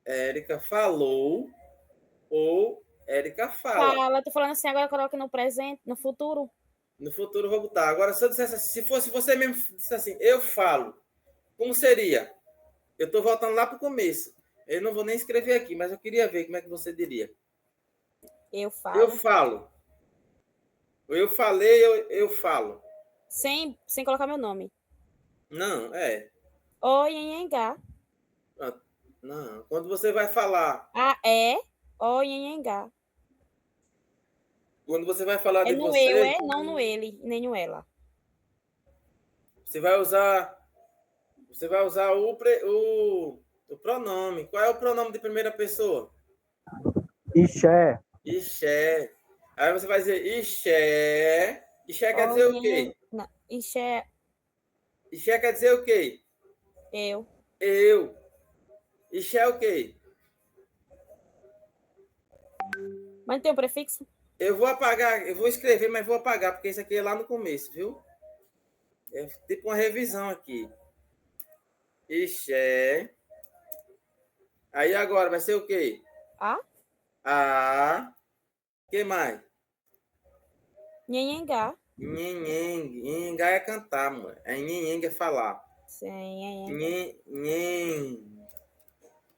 Érica falou ou Érica fala. Fala, tô falando assim, agora coloca no presente, no futuro. No futuro eu vou botar. Agora, se eu dissesse assim, se fosse você mesmo dissesse assim, eu falo, como seria? Eu estou voltando lá para o começo. Eu não vou nem escrever aqui, mas eu queria ver como é que você diria. Eu Eu falo. falo. Eu falei, eu falo. Sem colocar meu nome. Não, é. O Nhenhenga. Não. Quando você vai falar, A é o Nhenhenga. quando você vai falar É de no você, eu, é não no ele, nem no ela. você vai usar o pronome. Qual é o pronome de primeira pessoa? Ixé. Ixé. Aí você vai dizer Ixé. Ixé quer dizer o quê? Não, isso é Ixé quer dizer o quê? eu. Eu. Ixé é o quê? Mas não tem o prefixo? Eu vou apagar, eu vou escrever, mas vou apagar, porque isso aqui é lá no começo, viu? É tipo uma revisão aqui. Ixé. Aí agora vai ser o quê? A? A. Que mais? Nhenhenga. Nhenhengue. Nhenhengue é cantar, mano. É nhenhengue é falar. Sim, Nhen.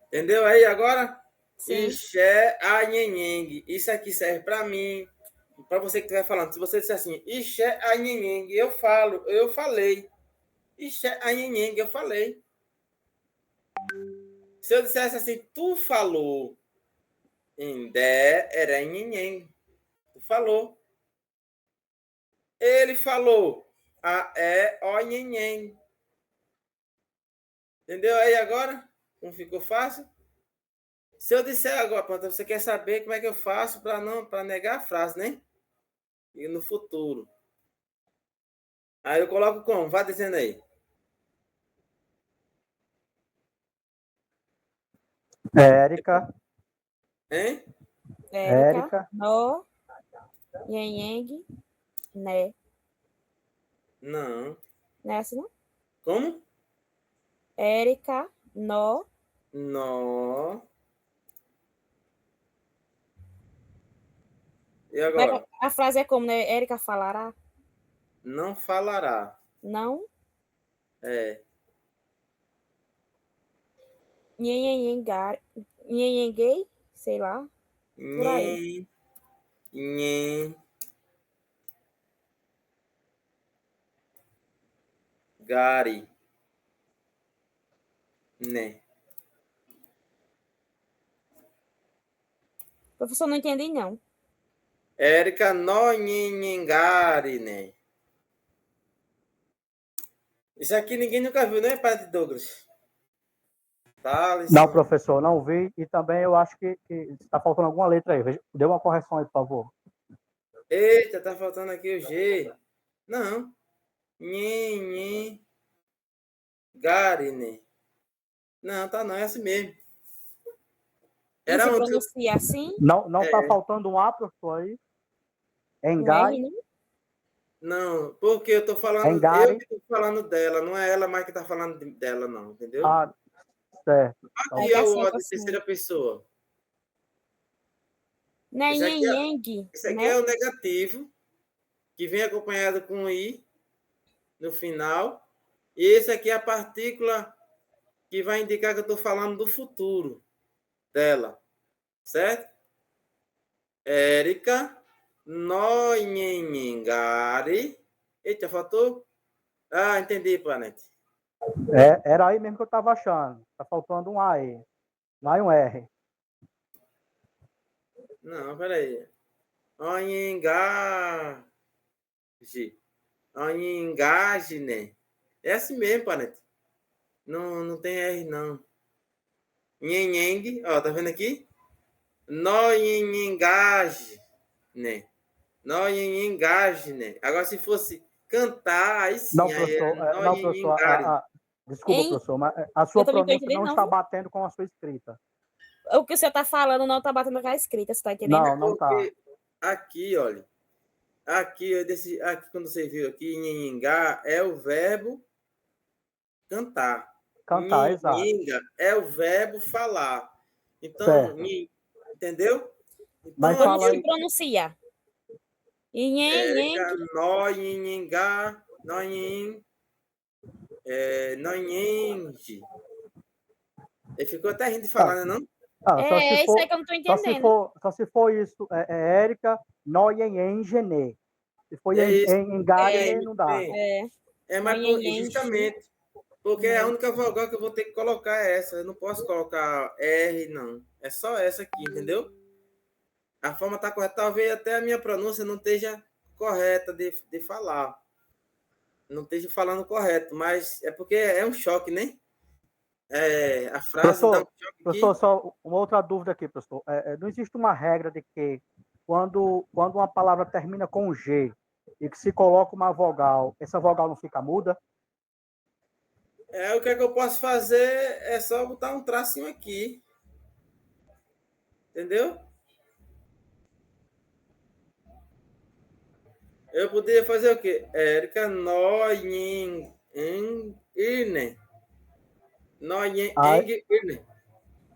Entendeu aí agora? sim. Ixé a nhenhengue. Isso aqui serve para mim, para você que estiver falando. Se você disser assim, Ixé a nhenhengue, eu falo, eu falei. Ixé a nhenhengue, eu falei. Se eu dissesse assim, tu falou, Indé era nhenhengue. Tu falou. Ele falou, a é o nhenhengue. Entendeu aí agora? Como ficou fácil? Se eu disser agora, pronto, você quer saber como é que eu faço para negar a frase, né? E no futuro. Aí eu coloco como? Vá dizendo aí. Érica. Hein? Érica. No. Nhenhengue. Né. Não. Não é assim, não? Como? Érica. No. Nó. E agora? A frase é como, né? Érica falará? Não falará. Não. É. Nhenhengar. Nhenhenguei? Sei lá. Por aí. Nhen. Gari. Né. Professor, não entendi, não. Érica no nhenhengari, né? Isso aqui ninguém nunca viu, né, Padre Douglas? Não, professor, não vi. E também eu acho que está faltando alguma letra aí. Dê uma correção aí, por favor. Eita, tá faltando aqui o G. Não. Nhen, Garine. Não, tá não, é assim mesmo. E Era se um que eu- pronuncia assim? Não está faltando um A, professor, aí? Um Engare. R, né? Não, porque eu tô falando, Engare. eu que tô falando dela, não é ela mais que tá falando dela, não, entendeu? Ah, certo. Aqui é o ó de terceira pessoa. Né, Esse aqui, nhenhengue, esse aqui né? é o negativo, que vem acompanhado com o I no final. E esse aqui é a partícula que vai indicar que eu estou falando do futuro dela. Certo? Érica, Noinhengari. Eita, faltou? Ah, entendi, Planete. Era aí mesmo que eu estava achando. Está faltando um A aí. Um A e um R. Não, peraí. Oinhengage. Oinhengage, né? É assim mesmo, Planete. Não tem R, não. Nhenheng, ó, tá vendo aqui? Noyenhengage, né? Noyenhengage, né? Agora, se fosse cantar, aí sim, Não, aí professor, era não, professor, Noyenhengare. desculpa, Hein? professor, mas a sua Eu também tô pronúncia entendendo, não não, está viu? batendo com a sua escrita. O que você tá falando não tá batendo com a escrita, você tá entendendo? Não, não tá. Porque aqui, olha, aqui quando você viu aqui, nhenhengar é o verbo cantar. Cantar, exato. Nhenhenga é o verbo falar. Então, Certo. entendeu? Mas Então, fala Como se aí. pronuncia? Érica, nó, nhenhengar, nhenhenge. Ele ficou até rindo de falar, né, não? Só se É isso for, aí que eu não tô entendendo. só se for isso, Érica, Noyenhengene. Se for É isso. em Garine, Muito não dá. bem. Não, Justamente. Porque a única vogal que eu vou ter que colocar é essa. Eu não posso colocar R, não. É só essa aqui, entendeu? A forma está correta. Talvez até a minha pronúncia não esteja correta de falar. Não esteja falando correto, mas é porque é um choque, né? A frase dá um choque Professor, aqui. só uma outra dúvida aqui, professor. Não existe uma regra de que quando uma palavra termina com G e que se coloca uma vogal, essa vogal não fica muda? O que é que eu posso fazer é só botar um tracinho aqui. Entendeu? Eu poderia fazer o quê? Érica, Noyen, Irne. Noyen, Irne.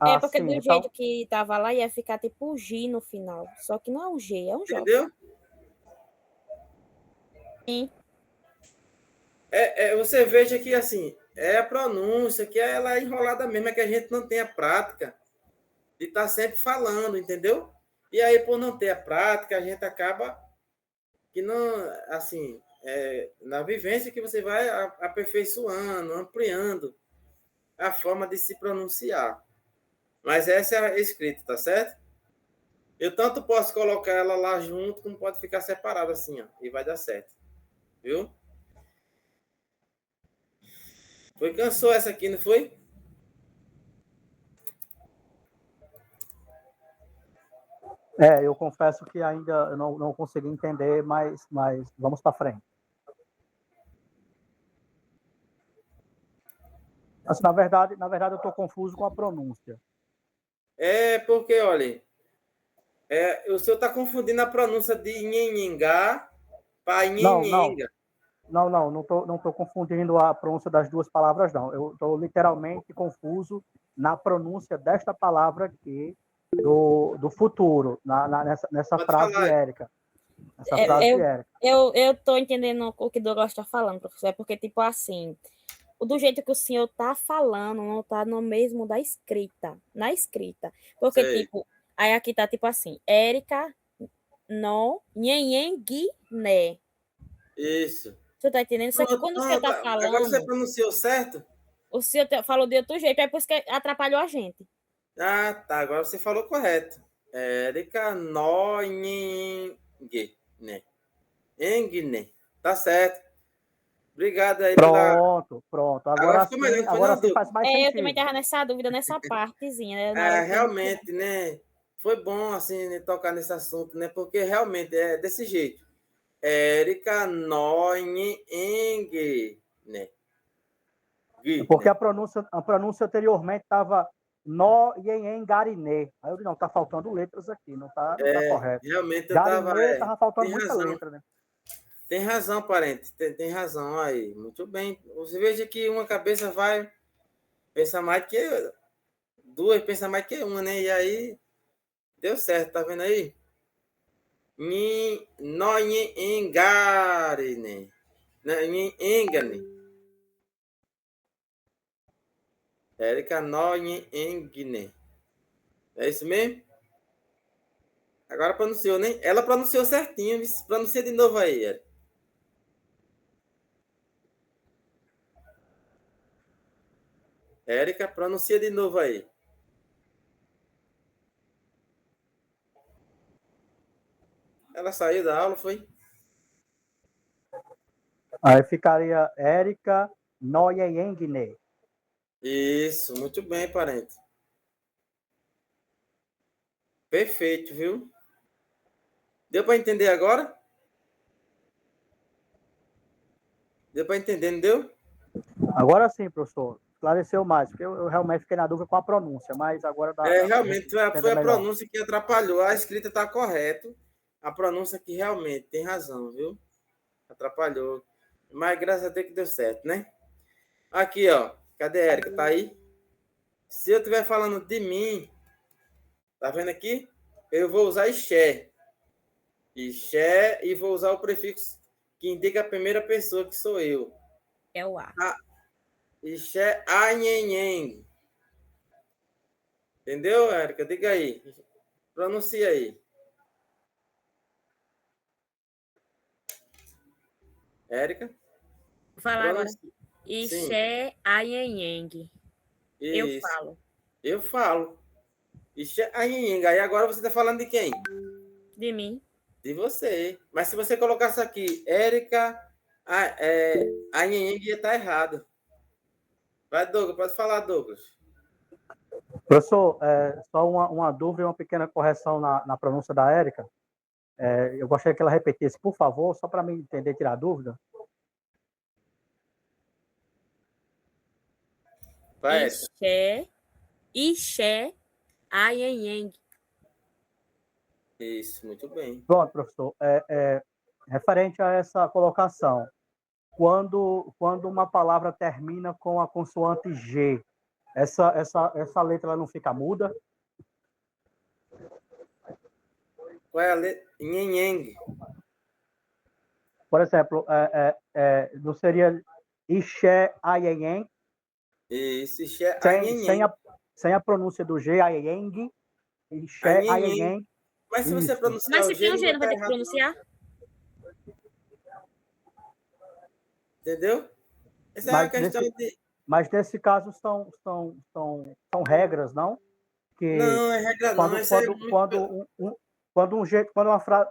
É porque Sim, do então, jeito que tava lá ia ficar tipo G no final. Só que não é um G, é um J. Entendeu? Sim. Você veja que, assim, é a pronúncia, que ela é enrolada mesmo, é que a gente não tem a prática de estar sempre falando, entendeu? E aí, por não ter a prática, a gente acaba que não, assim, na vivência que você vai aperfeiçoando, ampliando a forma de se pronunciar. Mas essa é a escrita, tá certo? Eu tanto posso colocar ela lá junto, como pode ficar separado assim, ó, e vai dar certo. Viu? Cansou essa aqui, não foi? eu confesso que ainda eu não consegui entender, mas vamos para frente. Assim, na verdade, eu estou confuso com a pronúncia. Porque, olha, o senhor está confundindo a pronúncia de nhenhenga para nhenhenga. Não tô confundindo a pronúncia das duas palavras, não. Eu estou literalmente confuso na pronúncia desta palavra aqui do futuro, nessa frase de Érica. Essa frase de Érica. Eu tô entendendo o que o Douglas está falando, professor. É porque, tipo assim, do jeito que o senhor tá falando, não tá no mesmo da escrita. Na escrita. Porque, Sei. tipo, aí aqui tá tipo assim, Érica, no, nhenhengue, né. Isso. Você tá entendendo? Só que quando o senhor tá Agora você falando, pronunciou certo? o senhor falou de outro jeito, é por isso que atrapalhou a gente. Ah, tá. Agora você falou correto. Érica, nó, nhenhengue, né? Engne. Tá certo. Obrigado aí Pronto. Agora ficou melhor, não foi Agora não, sim Douglas? faz mais Eu sentido. também tava nessa dúvida, nessa partezinha, né? Na hora que Realmente, né? Foi bom, assim, tocar nesse assunto, né? Porque realmente é desse jeito. Érica, Noine, Eng, né? Porque a pronúncia anteriormente estava no yen gariné. Aí eu disse, não, tá faltando letras aqui, não tá correto. Realmente eu Gariné tava faltando tem muita razão. letra, né? Tem razão, parente. Tem razão aí. Muito bem. Você veja que uma cabeça vai pensar mais que duas, pensa mais que uma, né? E aí deu certo, tá vendo aí? Noine engarine. Engane. Érica Noine engne. É isso mesmo? Agora pronunciou, né? Ela pronunciou certinho. Pronuncia de novo aí, Érica. Érica, pronuncia de novo aí. Ela saiu da aula, foi? Aí ficaria Érica Noyengne. Isso, muito bem, parente. Perfeito, viu? Deu para entender agora? Deu para entender, não deu? Agora sim, professor. Esclareceu mais, porque eu realmente fiquei na dúvida com a pronúncia, mas agora dá para Realmente foi entender a melhor. pronúncia que atrapalhou. A escrita está correta. A pronúncia que realmente tem razão, viu? Atrapalhou. Mas graças a Deus que deu certo, né? Aqui, ó. Cadê a Érica? Tá aí? Se eu estiver falando de mim, tá vendo aqui? Eu vou usar Ixé. Ixé e vou usar o prefixo que indica a primeira pessoa, que sou eu. É o A. Ixé Anhenhen. Entendeu, Érica? Diga aí. Pronuncia aí. Érica? Vou falar agora. Pronuncia. Sim. Ixé Ayenheng. Eu Isso. falo. Eu falo. Ixé Anhenhen. Aí agora você está falando de quem? De mim. De você. Mas se você colocasse aqui, Érica Anhenhen, ia estar errado. Vai, Douglas. Pode falar, Douglas. Professor, só uma dúvida e uma pequena correção na pronúncia da Érica. Eu gostaria que ela repetisse, por favor, só para me entender, tirar a dúvida. Vai, Érica. Ixé Ayenheng. Isso, muito bem. Pronto, professor. Referente a essa colocação, quando uma palavra termina com a consoante G, essa letra ela não fica muda? Qual é a letra? Nhenheng. Por exemplo, não seria Ixé Ayenhen, Isso, Ixé Anhenhen. sem a pronúncia do G, Ayenheng, Ixé Ayenhen. Mas se você pronunciar Mas o se G, tem o G, não vai ter que errado, pronunciar? entendeu? Essa é uma questão de... Mas nesse caso são regras, não? Que Não, é regra não.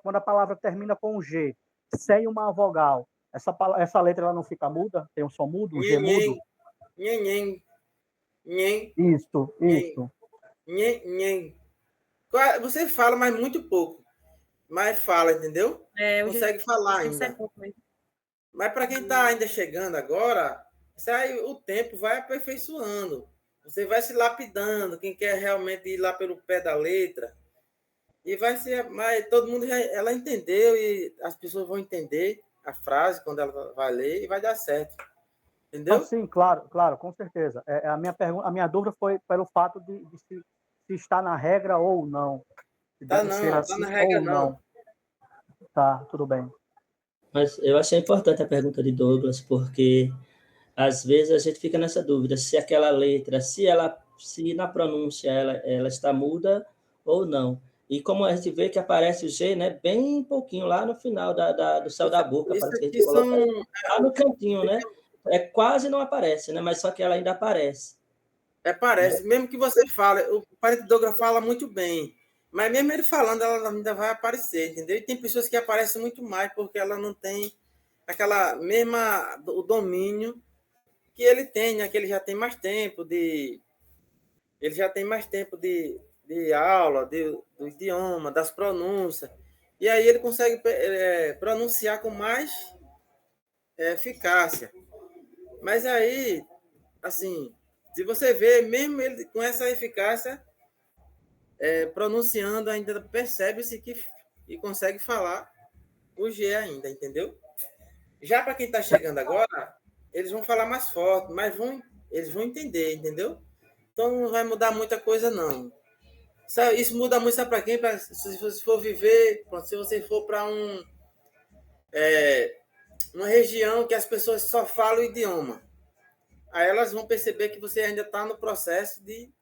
quando a palavra termina com um G, sem uma vogal, essa letra ela não fica muda? Tem um som mudo, um G mudo? Nhenheng. Nhen. Isso. Nhen. Você fala, mas muito pouco. Mas fala, entendeu? Consegue falar ainda. Mas para quem está ainda chegando agora, o tempo vai aperfeiçoando. Você vai se lapidando. Quem quer realmente ir lá pelo pé da letra. E vai ser... Mas todo mundo ela entendeu e as pessoas vão entender a frase quando ela vai ler e vai dar certo. Entendeu? Então, sim, claro, com certeza. A minha dúvida foi pelo fato de se está na regra ou não. Tá na regra não. Tá, tudo bem. Mas eu achei importante a pergunta de Douglas, porque às vezes a gente fica nessa dúvida se aquela letra, se na pronúncia ela está muda ou não. E como a gente vê que aparece o G, né, bem pouquinho lá no final do céu da boca, Isso parece que a aqui gente coloca lá no cantinho, né? Quase não aparece, né? Mas só que ela ainda aparece. Parece. Mesmo que você fale, o parente Douglas fala muito bem, mas mesmo ele falando, ela ainda vai aparecer, entendeu? E tem pessoas que aparecem muito mais porque ela não tem aquela mesma o domínio que ele tem, né? Que ele já tem mais tempo de aula, do idioma, das pronúncias. E aí ele consegue pronunciar com mais eficácia. Mas aí, assim, se você vê, mesmo ele com essa eficácia, pronunciando, ainda percebe-se que e consegue falar o G ainda, entendeu? Já para quem está chegando agora, eles vão falar mais forte, mas eles vão entender, entendeu? Então não vai mudar muita coisa, não. Isso muda muito, sabe para quem? Se você for viver, se você for para uma região que as pessoas só falam o idioma, aí elas vão perceber que você ainda está no processo de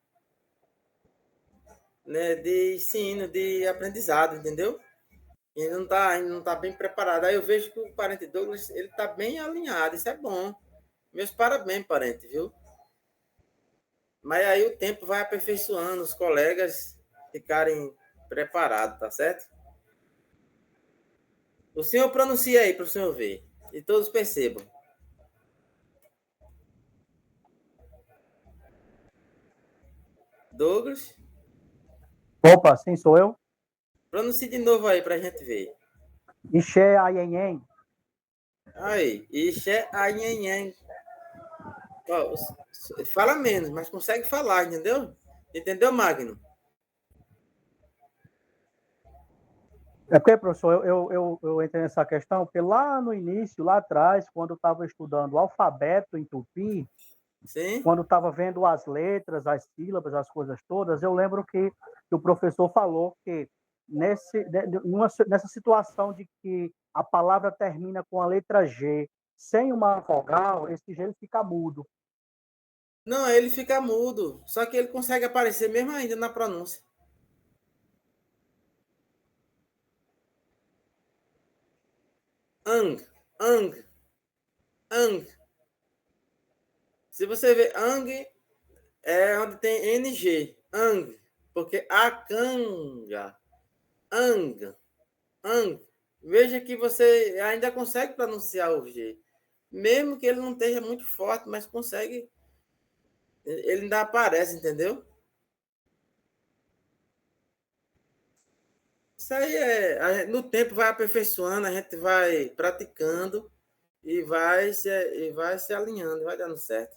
ensino, de aprendizado, entendeu? E ainda não tá bem preparado. Aí eu vejo que o parente Douglas ele está bem alinhado, isso é bom. Meus parabéns, parente, viu? Mas aí o tempo vai aperfeiçoando, os colegas ficarem preparados, tá certo? O senhor pronuncia aí para o senhor ver. E todos percebam. Douglas. Opa, sim, sou eu. Pronuncie de novo aí pra gente ver. Ixé, aienhen. Aí, Ixé, Anhenhen. Fala menos, mas consegue falar, entendeu? Entendeu, Magno? É porque, professor, eu entrei nessa questão, porque lá no início, lá atrás, quando eu estava estudando o alfabeto em Tupi, Sim? quando estava vendo as letras, as sílabas, as coisas todas, eu lembro que o professor falou que nessa situação de que a palavra termina com a letra G, sem uma vogal, esse G ele fica mudo. Não, ele fica mudo. Só que ele consegue aparecer mesmo ainda na pronúncia. Ang, ang, ang. Se você ver ang, é onde tem NG. Ang. Porque a canga. Ang, ang. Veja que você ainda consegue pronunciar o G. Mesmo que ele não esteja muito forte, mas consegue. Ele ainda aparece, entendeu? Isso aí no tempo vai aperfeiçoando, a gente vai praticando e vai se alinhando, vai dando certo.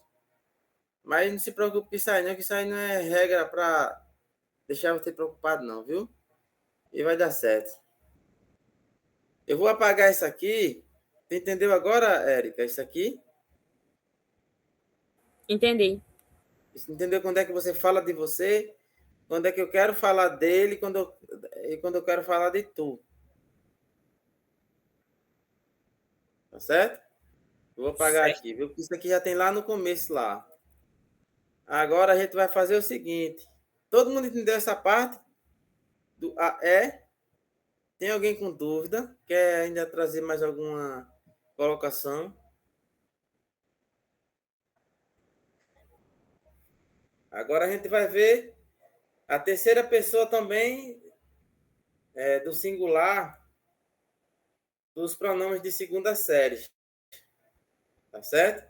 Mas não se preocupe com isso aí, não, que isso aí não é regra para deixar você preocupado, não, viu? E vai dar certo. Eu vou apagar isso aqui. Você entendeu agora, Érica? Isso aqui? Entendi. Você entendeu quando é que você fala de você? Quando é que eu quero falar dele e quando eu quero falar de tu? Tá certo? Eu vou apagar Certo. aqui, viu? Porque isso aqui já tem lá no começo lá. Agora a gente vai fazer o seguinte. Todo mundo entendeu essa parte do AE? Tem alguém com dúvida? Quer ainda trazer mais alguma colocação? Agora a gente vai ver a terceira pessoa também do singular dos pronomes de segunda série. Tá certo?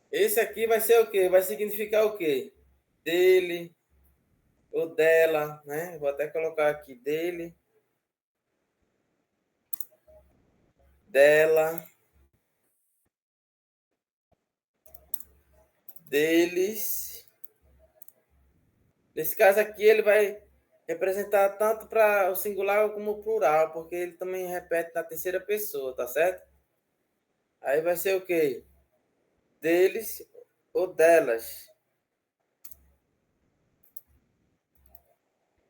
Esse aqui vai ser o quê? Vai significar o quê? Dele ou dela, né? Vou até colocar aqui dele, dela, deles. Nesse caso aqui, ele vai representar tanto para o singular como o plural, porque ele também repete na terceira pessoa, tá certo? Aí vai ser o quê? Deles ou delas.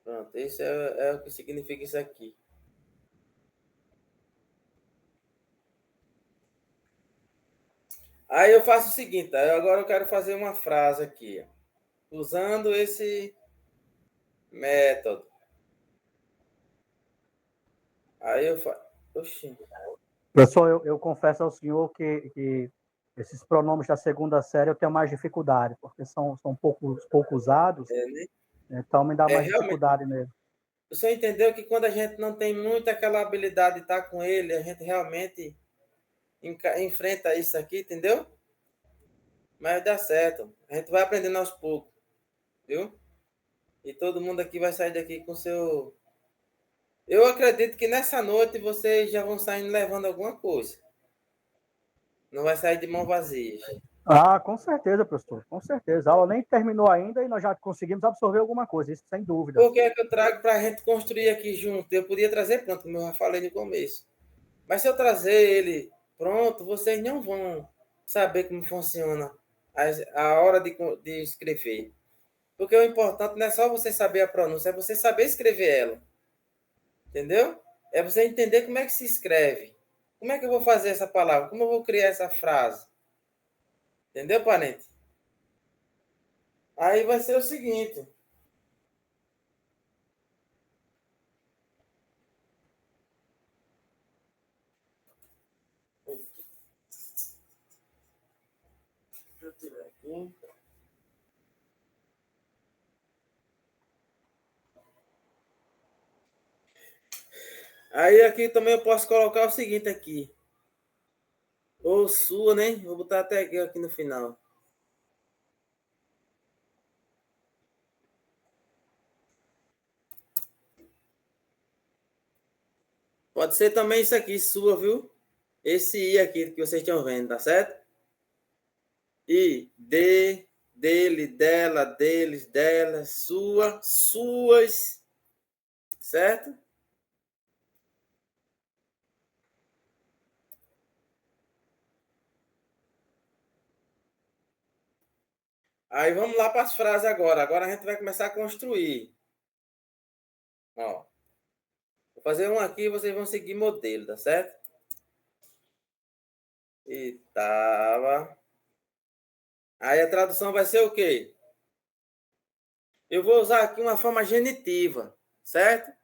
Pronto, isso é o que significa isso aqui. Aí eu faço o seguinte, agora eu quero fazer uma frase aqui, usando esse método. Aí eu faço. Oxi. Professor, eu confesso ao senhor que esses pronomes da segunda série eu tenho mais dificuldade, porque são pouco usados, Né? então me dá mais Realmente. dificuldade mesmo. O senhor entendeu que quando a gente não tem muito aquela habilidade de estar com ele, a gente realmente enfrenta isso aqui, entendeu? Mas dá certo. A gente vai aprendendo aos poucos, viu? E todo mundo aqui vai sair daqui com seu. Eu acredito que nessa noite vocês já vão sair levando alguma coisa. Não vai sair de mão vazia. Ah, com certeza, professor, com certeza. A aula nem terminou ainda e nós já conseguimos absorver alguma coisa, isso sem dúvida. O que é que eu trago para a gente construir aqui junto? Eu podia trazer pronto, como eu já falei no começo. Mas se eu trazer ele pronto, vocês não vão saber como funciona a hora de escrever. Porque o importante não é só você saber a pronúncia, é você saber escrever ela. Entendeu? É você entender como é que se escreve. Como é que eu vou fazer essa palavra? Como eu vou criar essa frase? Entendeu, parente? Aí vai ser o seguinte. Deixa eu tirar aqui. Aí aqui também eu posso colocar o seguinte aqui. Ou sua, né? Vou botar até aqui no final. Pode ser também isso aqui, sua, viu? Esse I aqui que vocês estão vendo, tá certo? I, dele, dela, deles, delas, sua, suas, certo? Aí vamos lá para as frases agora. Agora a gente vai começar a construir. Ó. Vou fazer um aqui e vocês vão seguir modelo, tá certo? E tava. Aí a tradução vai ser o quê? Eu vou usar aqui uma forma genitiva, certo?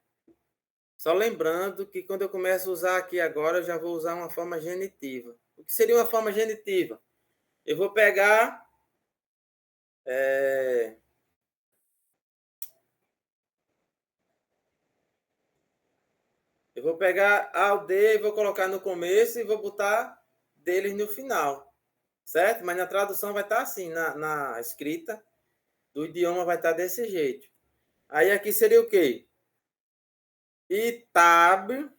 Só lembrando que quando eu começo a usar aqui agora, eu já vou usar uma forma genitiva. O que seria uma forma genitiva? Eu vou pegar... Eu vou pegar a aldeia e vou colocar no começo e vou botar deles no final, certo? Mas na tradução vai estar assim, na escrita do idioma vai estar desse jeito. Aí aqui seria o quê? Itab,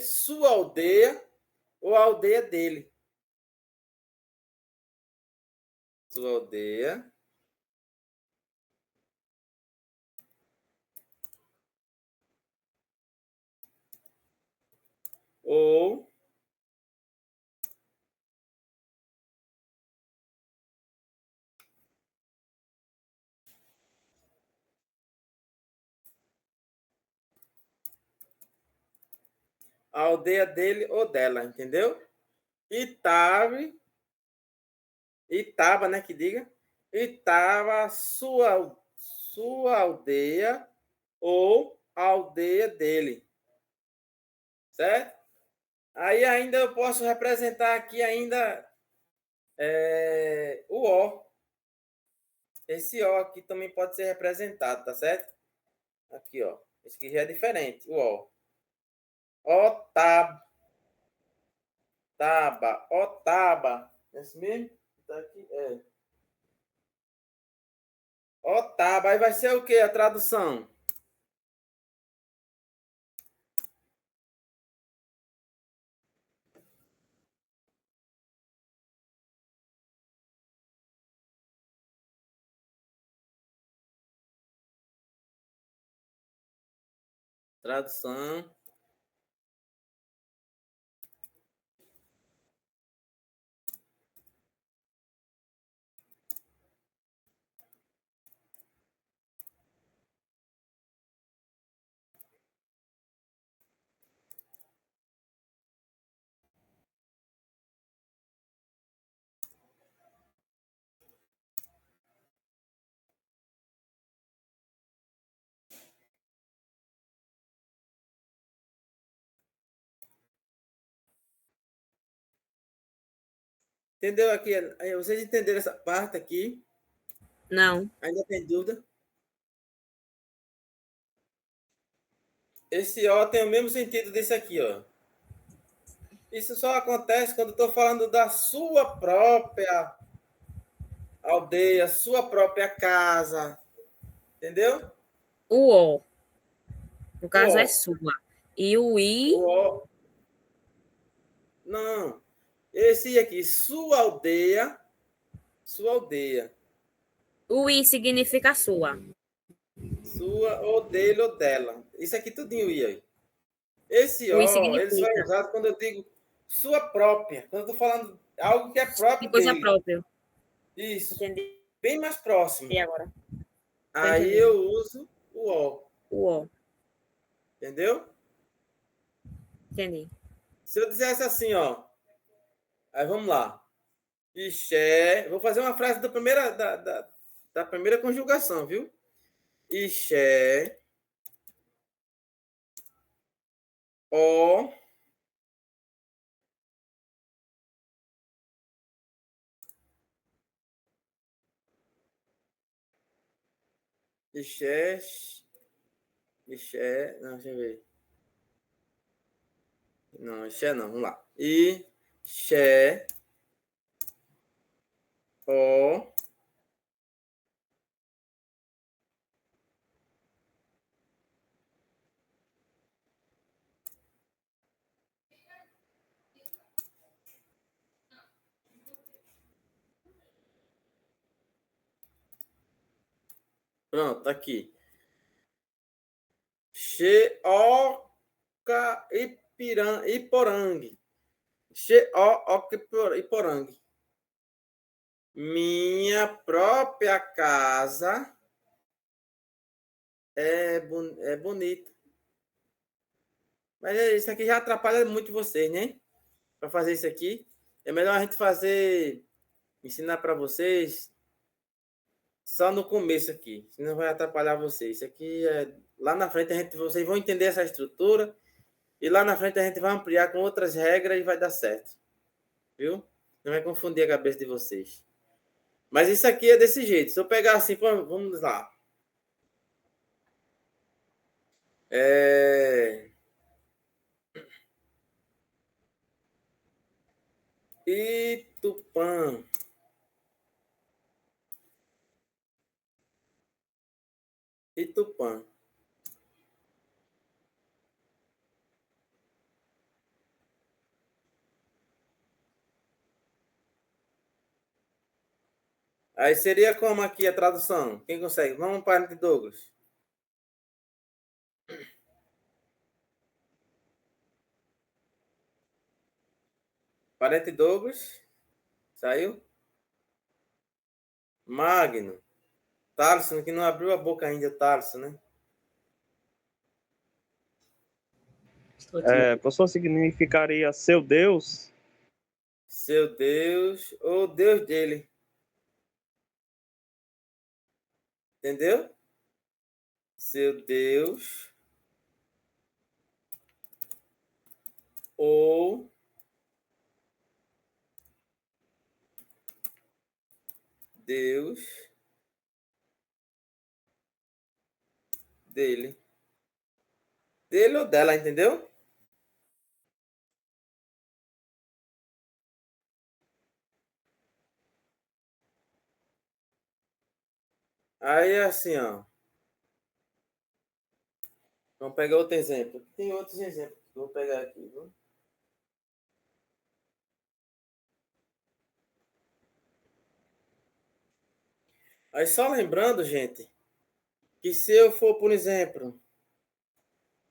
sua aldeia ou a aldeia dele. Sua aldeia. Ou a aldeia dele ou dela, entendeu? Itaba, né, que diga. Itaba, sua aldeia ou a aldeia dele. Certo? Aí ainda eu posso representar aqui ainda o O. Esse O aqui também pode ser representado, tá certo? Aqui, ó. Esse aqui já é diferente, o O. Otaba. Otaba. Esse mesmo? Tá aqui, Otaba. Aí vai ser o quê? A tradução? Tradução. Entendeu aqui? Vocês entenderam essa parte aqui? Não. Ainda tem dúvida? Esse O tem o mesmo sentido desse aqui, ó. Isso só acontece quando eu estou falando da sua própria aldeia, sua própria casa. Entendeu? O O, no caso, O é O. sua. E o I, O O. Não. Esse aqui, sua aldeia. Sua aldeia. o I significa sua. Sua, ou dele, ou dela. Isso aqui tudinho ia aí. Esse O I O, ele só é significa usado quando eu digo sua própria. Quando eu estou falando algo que é próprio de coisa dele. própria. Isso. Entendi Bem mais próximo. agora. Aí entendendo. eu uso o O. O O. Entendeu? Entendi. Se eu dissesse assim, ó. Aí vamos lá. Ixé. Vou fazer uma frase da primeira conjugação, viu? Ixé. O. Ixé. Ixé. Não, deixa eu ver. Não, Ixé não. Vamos lá. Ixé. O. Pronto, tá aqui. Xeoca Iporangue. Xeoca Iporangue. Minha própria casa é bonita. Mas isso aqui já atrapalha muito vocês, né? Para fazer isso aqui. É melhor a gente ensinar para vocês só no começo aqui. Senão vai atrapalhar vocês. Isso aqui lá na frente vocês vão entender essa estrutura. E lá na frente a gente vai ampliar com outras regras e vai dar certo. Viu? Não vai confundir a cabeça de vocês. Mas isso aqui é desse jeito. Se eu pegar assim, vamos lá. Itupã. Itupã. Aí seria como aqui a tradução? Quem consegue? Vamos para o Douglas. Parente Douglas. Saiu? Magno. Tarso, que não abriu a boca ainda, Tarso, né? Professor, significaria seu Deus? Seu Deus ou Deus dele. Entendeu? Seu Deus ou Deus dele. Dele ou dela, entendeu? Aí, assim, ó. Vamos pegar outro exemplo. Tem outros exemplos que eu vou pegar aqui, viu? Aí, só lembrando, gente, que se eu for, por exemplo,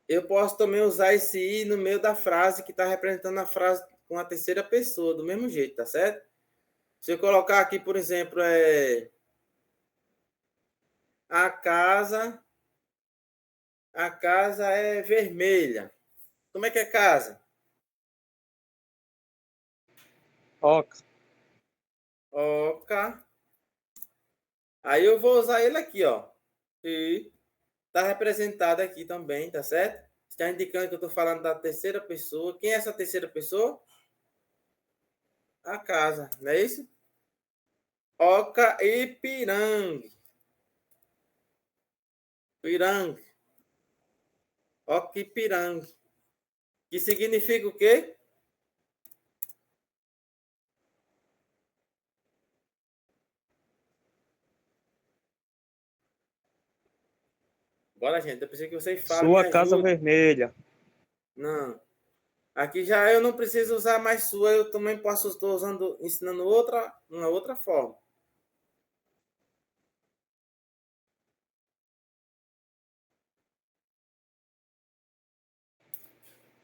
eu posso também usar esse i no meio da frase que está representando a frase com a terceira pessoa, do mesmo jeito, tá certo? Se eu colocar aqui, por exemplo, a casa é vermelha. Como é que é casa? Oca. Oca. Aí eu vou usar ele aqui, ó. E tá representado aqui também, tá certo? Está indicando que eu estou falando da terceira pessoa. Quem é essa terceira pessoa? A casa, não é isso? Oca e Pirangue. Pirangue. Oca e Pirangue. Que significa o quê? Bora, gente. Eu preciso que vocês falem. Sua casa vermelha. Não. Aqui já eu não preciso usar mais sua. Eu também posso estar ensinando uma outra forma.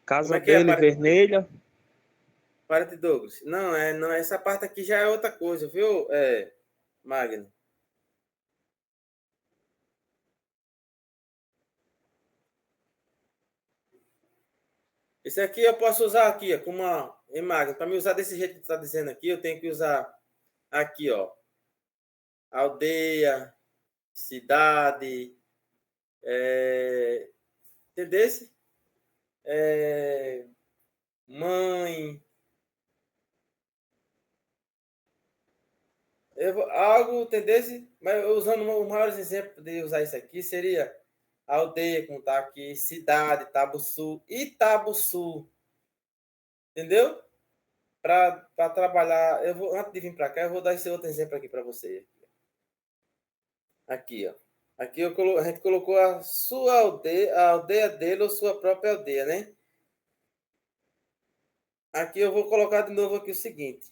Casa dele vermelha. Parente Douglas. Não, essa parte aqui já é outra coisa, viu, Magno? Esse aqui eu posso usar aqui, ó, como uma imagem. Para me usar desse jeito que está dizendo aqui, eu tenho que usar aqui, ó. Aldeia, cidade, entendesse? Mãe. Algo, entendesse? Mas usando os maiores exemplos de usar isso aqui seria aldeia, como tá aqui, cidade, Itabuçu. Entendeu? Para trabalhar, antes de vir para cá, eu vou dar esse outro exemplo aqui para você. Aqui, ó. Aqui a gente colocou a sua aldeia, a aldeia dele ou sua própria aldeia, né? Aqui eu vou colocar de novo aqui o seguinte.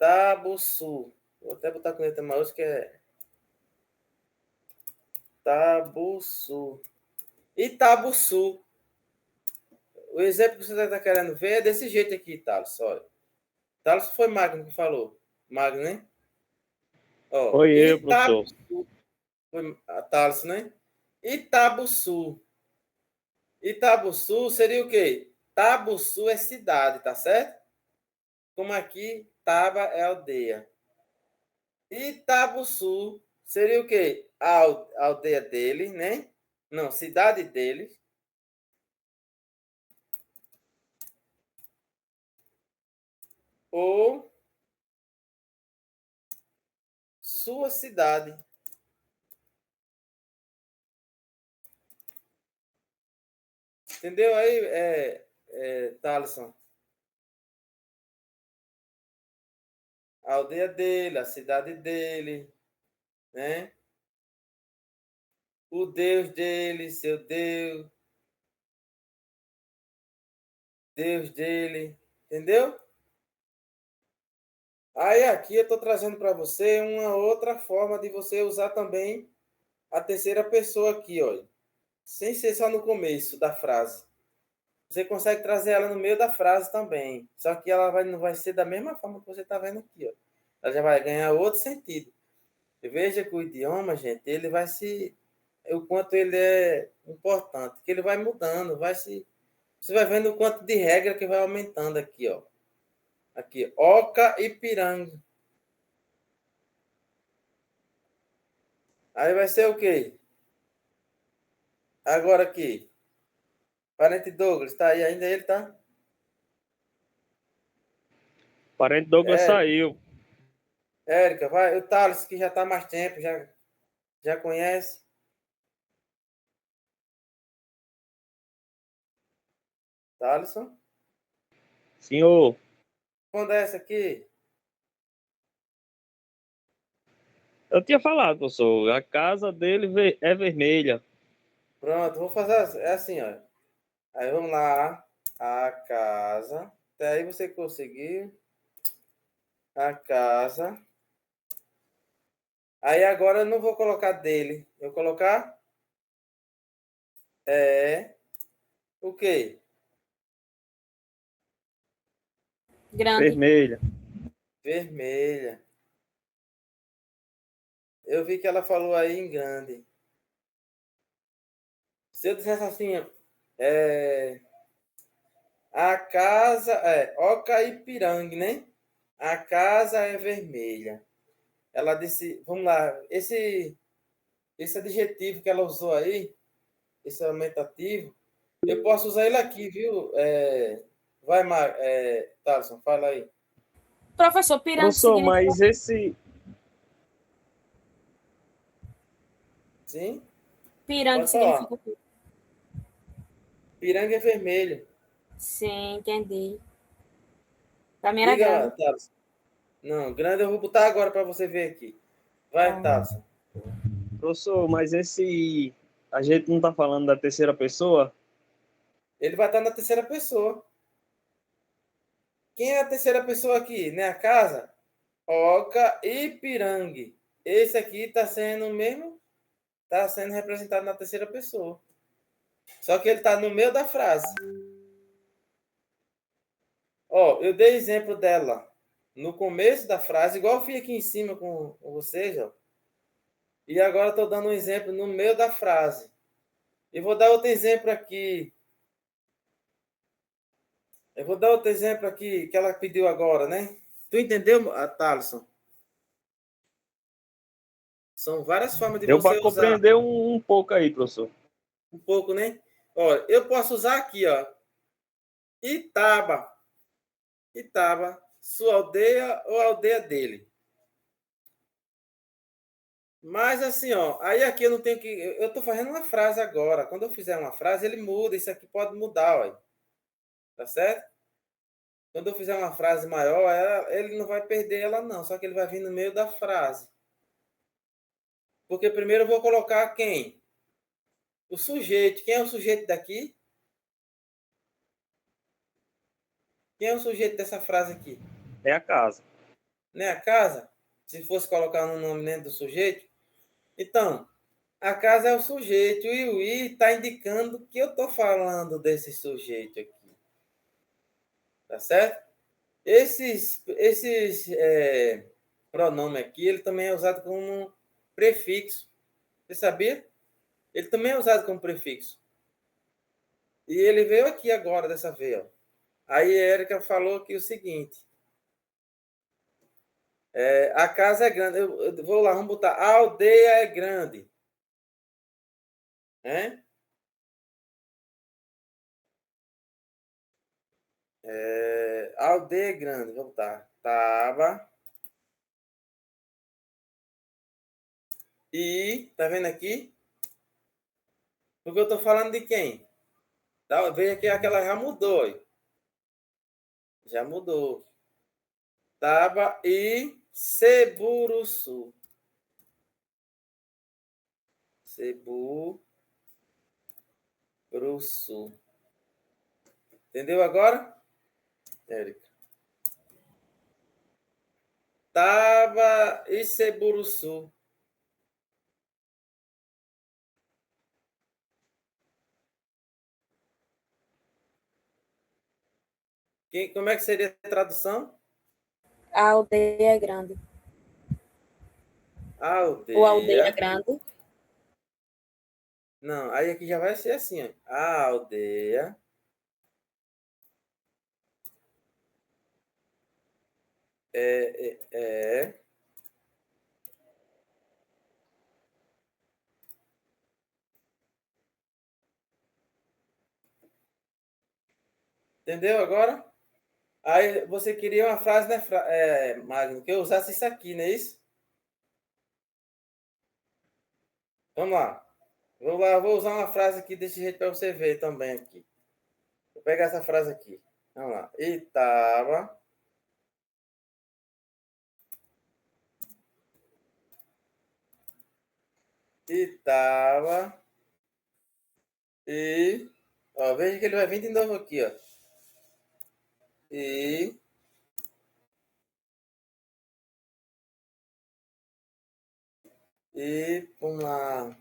Itabuçu. Vou até botar com letra maiúscula que é Itabuçu. Itabuçu. O exemplo que você está querendo ver é desse jeito aqui, Thales. Olha. Thales foi Magno que falou. Magno, né? Ó, Foi eu, professor. Itabuçu. Foi a Thales, né? Itabuçu. Itabuçu seria o quê? Tabuçu é cidade, tá certo? Como aqui, Taba é aldeia. Itabuçu seria o quê? A aldeia dele, né? Não, cidade dele. Ou sua cidade. Entendeu aí, Thaleson? A aldeia dele, a cidade dele, né? O Deus dele, seu Deus, Deus dele, entendeu? Aí aqui eu estou trazendo para você uma outra forma de você usar também a terceira pessoa aqui, olha. Sem ser só no começo da frase. Você consegue trazer ela no meio da frase também. Só que ela não vai ser da mesma forma que você está vendo aqui, ó. Ela já vai ganhar outro sentido. E veja que o idioma, gente, ele vai se... O quanto ele é importante. Que ele vai mudando, vai se... Você vai vendo o quanto de regra que vai aumentando aqui, ó. Aqui, Oca e Piranga. Aí vai ser o quê? Agora aqui. Parente Douglas, tá aí ainda ele, tá? Parente Douglas saiu. Érica, vai. O Thales, que já tá há mais tempo, já conhece. Thaleson? Senhor, Quando é essa aqui? eu tinha falado, professor, a casa dele é vermelha. Pronto, vou fazer é assim, ó. Aí vamos lá. A casa. Até aí você conseguiu. A casa. Aí agora eu não vou colocar dele. Eu vou colocar o quê? Grande. Vermelha. Vermelha. Eu vi que ela falou aí em grande. Se eu dissesse assim, a casa Oca e Piranga, né? A casa é vermelha. Ela disse, vamos lá, esse adjetivo que ela usou aí, esse aumentativo, eu posso usar ele aqui, viu? Vai, Thaleson, fala aí. Professor, piranga Professor, significa... mas esse... Sim? Piranga Pode falar. significa o quê? Piranga é vermelho. Sim, entendi. Pra mim era Diga lá, grande. Thaleson. Não, grande eu vou botar agora para você ver aqui. Vai, Thaleson. Professor, mas esse... A gente não tá falando da terceira pessoa? Ele vai estar na terceira pessoa. Quem é a terceira pessoa aqui? Né? A casa? Oca e Pirangue. Esse aqui está sendo mesmo, está sendo representado na terceira pessoa. Só que ele está no meio da frase. Ó, eu dei exemplo dela no começo da frase, igual eu fiz aqui em cima com vocês, ó. E agora estou dando um exemplo no meio da frase. E vou dar outro exemplo aqui. Eu vou dar outro exemplo aqui que ela pediu agora, né? Tu entendeu, Thaleson? São várias formas de Deu você para usar. compreender um pouco aí, professor. Um pouco, né? Olha, eu posso usar aqui, ó. Itaba. Itaba. Sua aldeia ou a aldeia dele. Mas assim, ó. Aí aqui eu não tenho que... Eu estou fazendo uma frase agora. Quando eu fizer uma frase, ele muda. Isso aqui pode mudar, ó. Tá certo? Quando eu fizer uma frase maior, ele não vai perder ela, não. Só que ele vai vir no meio da frase. Porque primeiro eu vou colocar quem? O sujeito. Quem é o sujeito daqui? Quem é o sujeito dessa frase aqui? É a casa. Né? A casa? Se fosse colocar no nome dentro do sujeito. Então, A casa é o sujeito e o i está indicando que eu estou falando desse sujeito aqui. Tá certo? Esses pronomes aqui, ele também é usado como prefixo. Você sabia? Ele também é usado como prefixo. E ele veio aqui agora, dessa vez. Ó. Aí a Érica falou aqui o seguinte. A casa é grande. Eu vou lá, vamos botar. A aldeia é grande. A aldeia é grande. Vou botar. Tava. E, tá vendo aqui? Porque eu tô falando de quem? Veja que aquela já mudou. Ó. Já mudou. Taba e Ceburuçu. Ceburuçu. Entendeu agora, Érica? Taba e Ceburuçu. Como é que seria a tradução? A aldeia é grande. Ou aldeia grande. Não, aí aqui já vai ser assim, ó. A aldeia é Entendeu agora? Aí você queria uma frase, né, Magno, que eu usasse isso aqui, não é isso? Vamos lá. Vou usar uma frase aqui desse jeito para você ver também aqui. Vou pegar essa frase aqui. Vamos lá. Itava. Itava. E. Ó, veja que ele vai vir de novo aqui, ó. E. E. Vamos lá.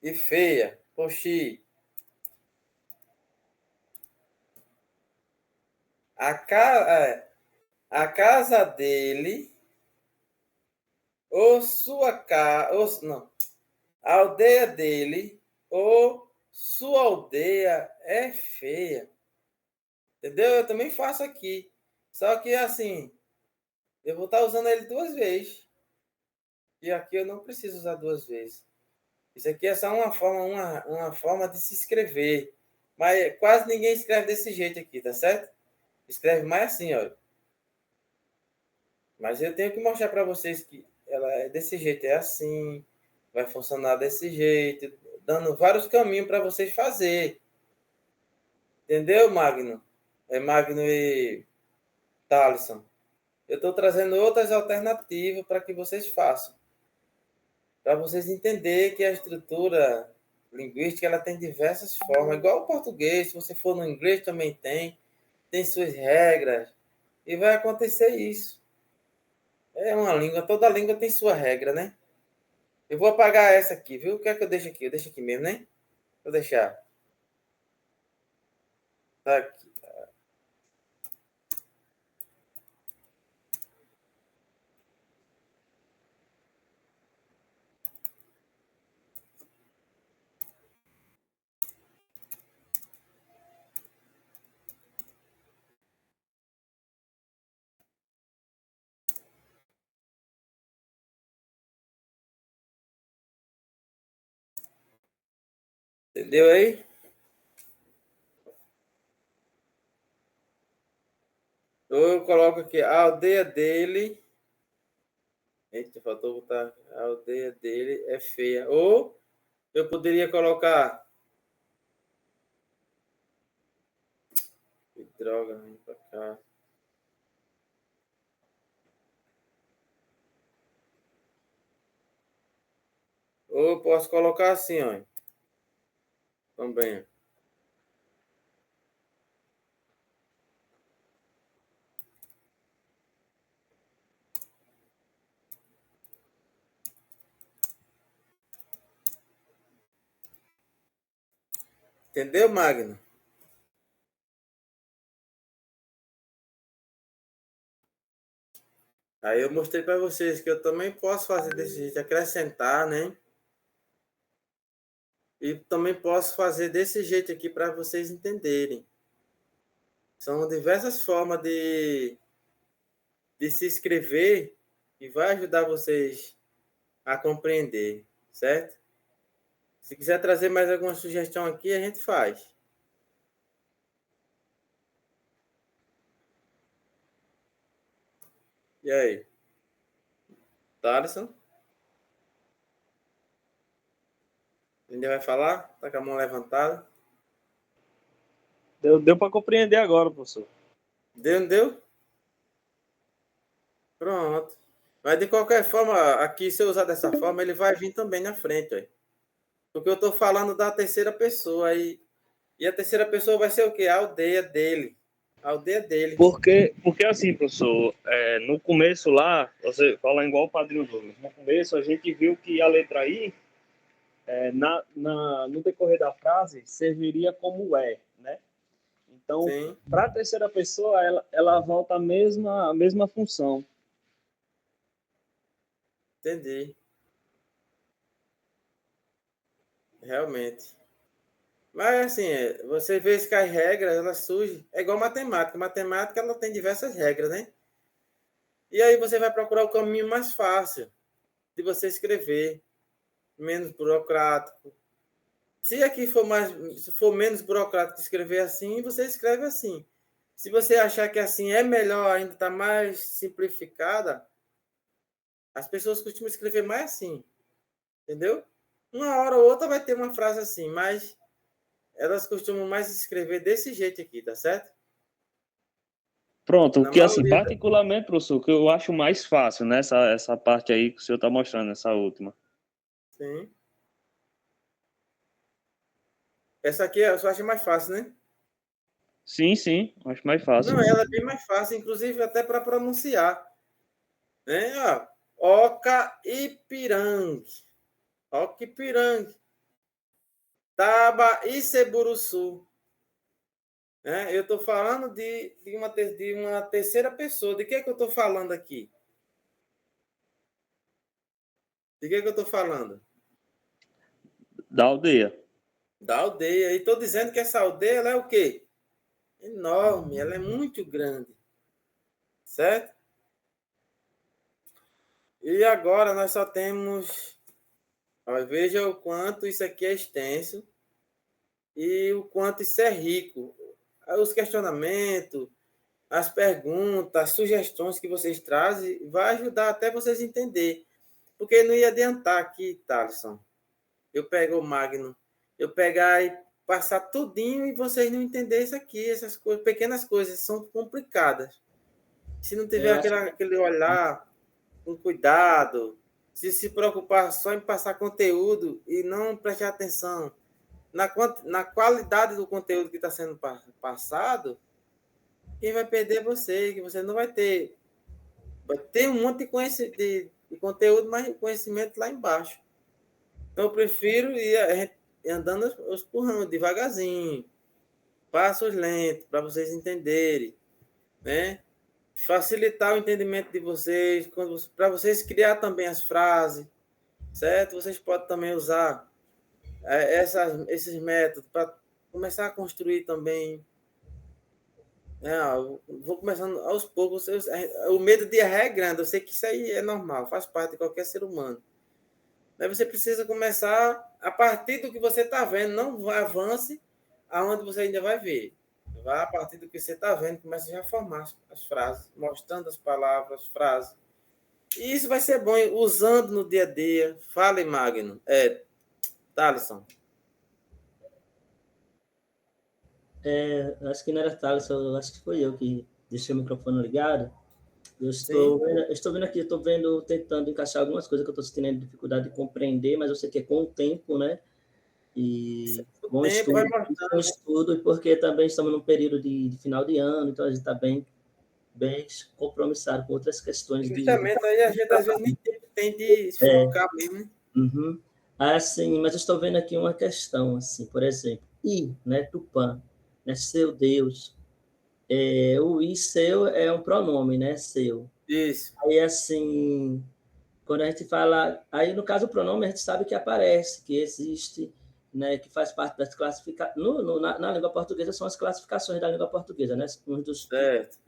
E feia. Oxi. A casa dele. Ou sua casa. Não. A aldeia dele. Ou sua aldeia é feia. Entendeu? Eu também faço aqui. Só que assim. Eu vou estar usando ele 2 vezes. E aqui eu não preciso usar 2 vezes. Isso aqui é só uma forma de se escrever. Mas quase ninguém escreve desse jeito aqui, tá certo? Escreve mais assim, ó. Mas eu tenho que mostrar para vocês que ela é desse jeito, é assim, vai funcionar desse jeito, dando vários caminhos para vocês fazer. Entendeu, Magno? Magno e Thalisson. Eu estou trazendo outras alternativas para que vocês façam. Para vocês entenderem que a estrutura linguística ela tem diversas formas, igual o português, se você for no inglês também tem suas regras, e vai acontecer isso. É uma língua, toda língua tem sua regra, né? Eu vou apagar essa aqui, viu? O que é que eu deixo aqui? Eu deixo aqui mesmo, né? Vou deixar. Tá aqui. Entendeu aí? Ou eu coloco aqui a aldeia dele. Eita, faltou botar. A aldeia dele é feia. Ou eu poderia colocar. Que droga, vem pra cá. Ou eu posso colocar assim, ó. Também. Entendeu, Magno? Aí eu mostrei para vocês que eu também posso fazer desse jeito, acrescentar, né? E também posso fazer desse jeito aqui para vocês entenderem. São diversas formas de se inscrever e vai ajudar vocês a compreender, certo? Se quiser trazer mais alguma sugestão aqui, a gente faz. E aí? Thaleson? Ainda vai falar? Tá com a mão levantada? Deu para compreender agora, professor. Deu, não deu? Pronto. Mas de qualquer forma, aqui, se eu usar dessa forma, ele vai vir também na frente. Aí. Porque eu estou falando da terceira pessoa. Aí, e a terceira pessoa vai ser o quê? A aldeia dele. A aldeia dele. Porque assim, professor, no começo lá, você fala igual o Padrinho Douglas. No começo, a gente viu que a letra I, no decorrer da frase, serviria como é, né? Então, para a terceira pessoa, ela volta a mesma função. Entendi. Realmente. Mas, assim, você vê que as regras, elas surgem... É igual matemática. Matemática, ela tem diversas regras, né? E aí você vai procurar o caminho mais fácil de você escrever. Menos burocrático. Se aqui for menos burocrático escrever assim, você escreve assim. Se você achar que assim é melhor, ainda está mais simplificada, as pessoas costumam escrever mais assim. Entendeu? Uma hora ou outra vai ter uma frase assim, mas elas costumam mais escrever desse jeito aqui, tá certo? Pronto, o que assim, particularmente, professor, que eu acho mais fácil, né? Essa parte aí que o senhor está mostrando, essa última. Sim. Essa aqui eu só acho mais fácil, né? Sim, acho mais fácil. Não, ela é bem mais fácil, inclusive até para pronunciar. Né? Oca-Ipirangue. Oca-Ipirangue. Taba-Iceburuçu. Eu estou falando de uma terceira pessoa. De que eu estou falando aqui? De que eu estou falando? Da aldeia. Da aldeia. E estou dizendo que essa aldeia ela é o quê? Enorme. Ela é muito grande. Certo? E agora nós só temos... Veja o quanto isso aqui é extenso e o quanto isso é rico. Os questionamentos, as perguntas, as sugestões que vocês trazem, vai ajudar até vocês entenderem. Porque não ia adiantar aqui, Thaleson, eu pego o Magno, eu pegar e passar tudinho e vocês não entenderem isso aqui, essas coisas, pequenas coisas, são complicadas. Se não tiver aquele olhar com cuidado, se preocupar só em passar conteúdo e não prestar atenção na qualidade do conteúdo que está sendo passado, quem vai perder é você, que você não vai ter. Vai ter um monte de conteúdo, mas conhecimento lá embaixo. Então, eu prefiro ir andando os empurrando devagarzinho, passos lentos, para vocês entenderem, né? Facilitar o entendimento de vocês, para vocês criar também as frases, certo? Vocês podem também usar esses métodos para começar a construir também. Vou começando aos poucos. O medo de errar é grande. Eu sei que isso aí é normal, faz parte de qualquer ser humano. Mas você precisa começar a partir do que você está vendo. Não avance aonde você ainda vai ver. Vá a partir do que você está vendo, comece já a formar as frases, mostrando as palavras, as frases. E isso vai ser bom usando no dia a dia. Fale, Magno. Thaleson. Acho que não era Thaleson, acho que foi eu que deixei o microfone ligado. Eu estou vendo aqui, tentando encaixar algumas coisas que eu estou sentindo dificuldade de compreender, mas eu sei que é com o tempo, né? E com o estudo, e porque também estamos num período de final de ano, então a gente está bem compromissado com outras questões. Justamente, aí a gente às vezes nem tem de focar mesmo. Uhum. Assim, mas eu estou vendo aqui uma questão, assim, por exemplo, I, né? Tupã, né? Seu Deus. O I, seu, é um pronome, né? Seu. Isso. Aí, assim, quando a gente fala... Aí, no caso, o pronome, a gente sabe que aparece, que existe, né? Que faz parte das classificações... Na língua portuguesa, são as classificações da língua portuguesa, né? Certo.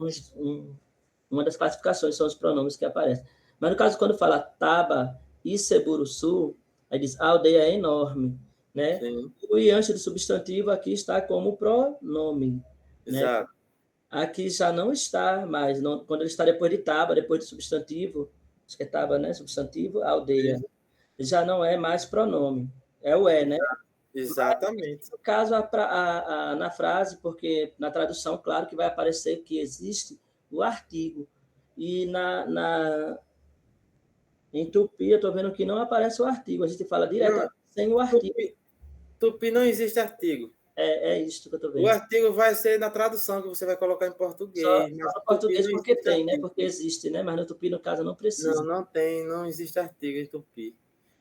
Uma das classificações são os pronomes que aparecem. Mas, no caso, quando fala Taba e Seburuçu, aí diz a aldeia é enorme, né? Sim. O I antes do substantivo aqui está como pronome, né? Exato. Aqui já não está mais, não, quando ele está depois de Taba, depois de substantivo, acho que é Taba, né? Substantivo, aldeia, já não é mais pronome, é o né? Exatamente. No caso, na frase, porque na tradução, claro que vai aparecer que existe o artigo. E em Tupi, eu estou vendo que não aparece o artigo. A gente fala direto sem o artigo. Tupi não existe artigo. É isso que eu estou vendo. O artigo vai ser na tradução que você vai colocar em português. Só no português porque tem, né? Porque existe, né? Mas no Tupi, no caso, não precisa. Não tem, não existe artigo em Tupi.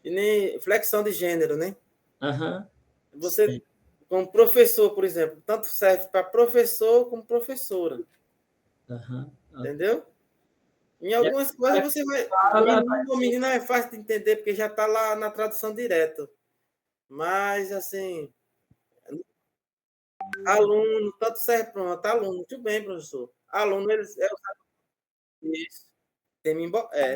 E nem flexão de gênero, né? Aham. Você, como professor, por exemplo, tanto serve para professor como professora. Aham. Entendeu? Em algumas coisas você vai. O menino é fácil de entender, porque já está lá na tradução direta. Mas, assim. Aluno, tanto serve pronto. Aluno, muito bem, professor. Aluno, eles. Isso. É.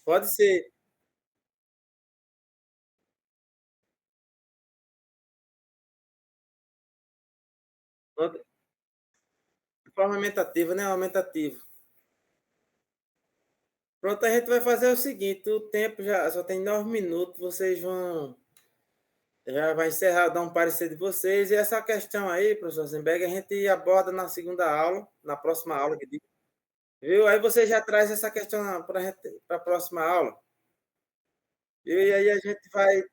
Pode ser. De forma aumentativa, né? Aumentativo. Pronto, a gente vai fazer o seguinte: o tempo já só tem 9 minutos, vocês vão. Já vai encerrar, dar um parecer de vocês. E essa questão aí, professor Senberg, a gente aborda na segunda aula, na próxima aula, viu? Aí você já traz essa questão para a próxima aula. E aí a gente vai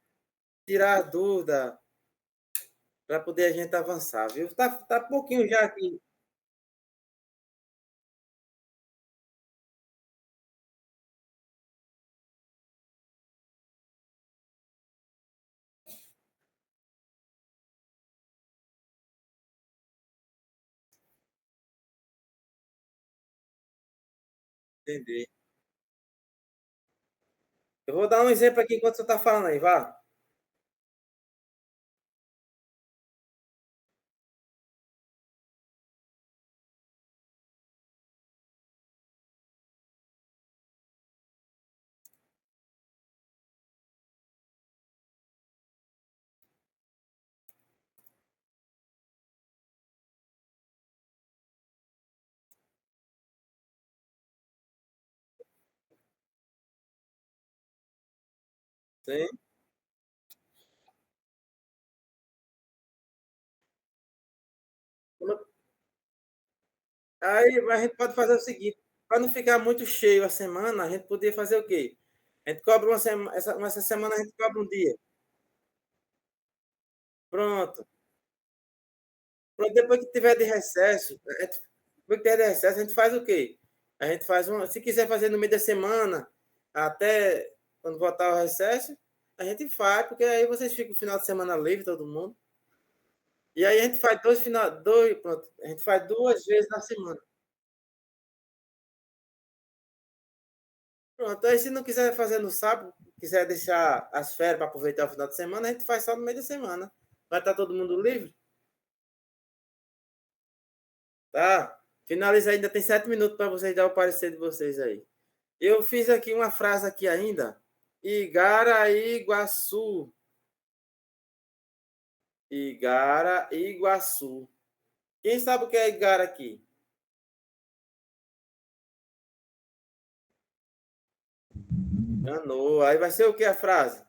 tirar a dúvida para poder a gente avançar, viu? Tá pouquinho já aqui. Entendi. Eu vou dar um exemplo aqui enquanto você está falando aí, vá. Sim. Aí a gente pode fazer o seguinte: para não ficar muito cheio a semana, a gente poderia fazer o quê? A gente cobra essa semana a gente cobra um dia. Pronto. Pronto, depois que tiver de recesso, depois que tiver de recesso, a gente faz o quê? A gente faz se quiser fazer no meio da semana, até quando voltar o recesso, a gente faz, porque aí vocês ficam o final de semana livre, todo mundo. E aí a gente faz pronto, a gente faz 2 vezes na semana. Pronto, aí se não quiser fazer no sábado, quiser deixar as férias para aproveitar o final de semana, a gente faz só no meio da semana. Vai estar todo mundo livre? Tá? Finaliza ainda, tem 7 minutos para vocês dar o parecer de vocês aí. Eu fiz aqui uma frase aqui ainda. Igaraiguaçu. Igaraiguaçu. Quem sabe o que é Igara aqui? Canoa. Aí vai ser o que a frase?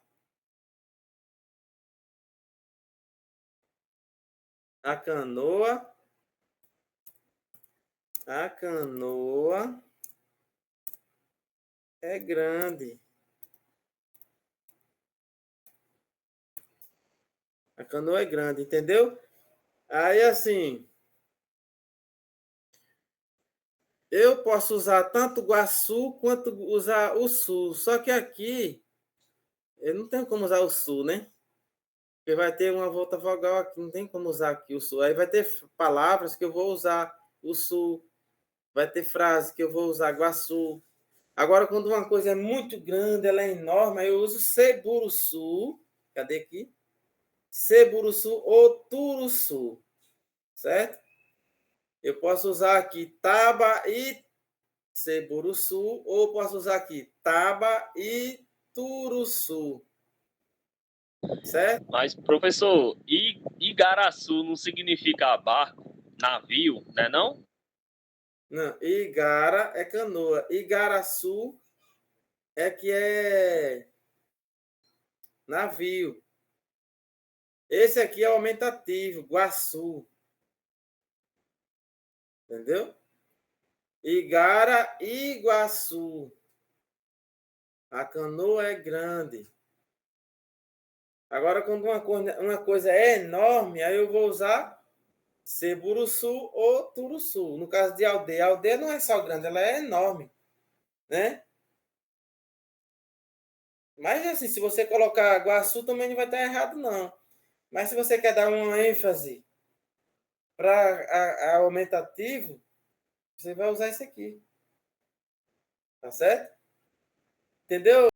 A canoa. A canoa é grande. A canoa é grande, entendeu? Aí assim. Eu posso usar tanto Guaçu quanto usar o Sul. Só que aqui eu não tenho como usar o Sul, né? Porque vai ter uma volta vogal aqui, não tem como usar aqui o Sul. Aí vai ter palavras que eu vou usar o Sul. Vai ter frases que eu vou usar Guaçu. Agora, quando uma coisa é muito grande, ela é enorme, aí eu uso Ceburuçu. Cadê aqui? Ceburuçu ou Turuçu. Certo? Eu posso usar aqui Taba e Ceburuçu, ou posso usar aqui Taba e Turuçu. Certo? Mas, professor, Igaraçu não significa barco, navio, né não? Não, Igara é canoa. Igaraçu é que é navio. Esse aqui é o aumentativo, Guaçu. Entendeu? Igara, Iguaçu. A canoa é grande. Agora, quando uma coisa é enorme, aí eu vou usar Ceburuçu ou Turuçu. No caso de aldeia, a aldeia não é só grande, ela é enorme, né? Mas, assim, se você colocar Guaçu, também não vai estar errado, não. Mas se você quer dar uma ênfase para aumentativo, você vai usar isso aqui. Tá certo? Entendeu?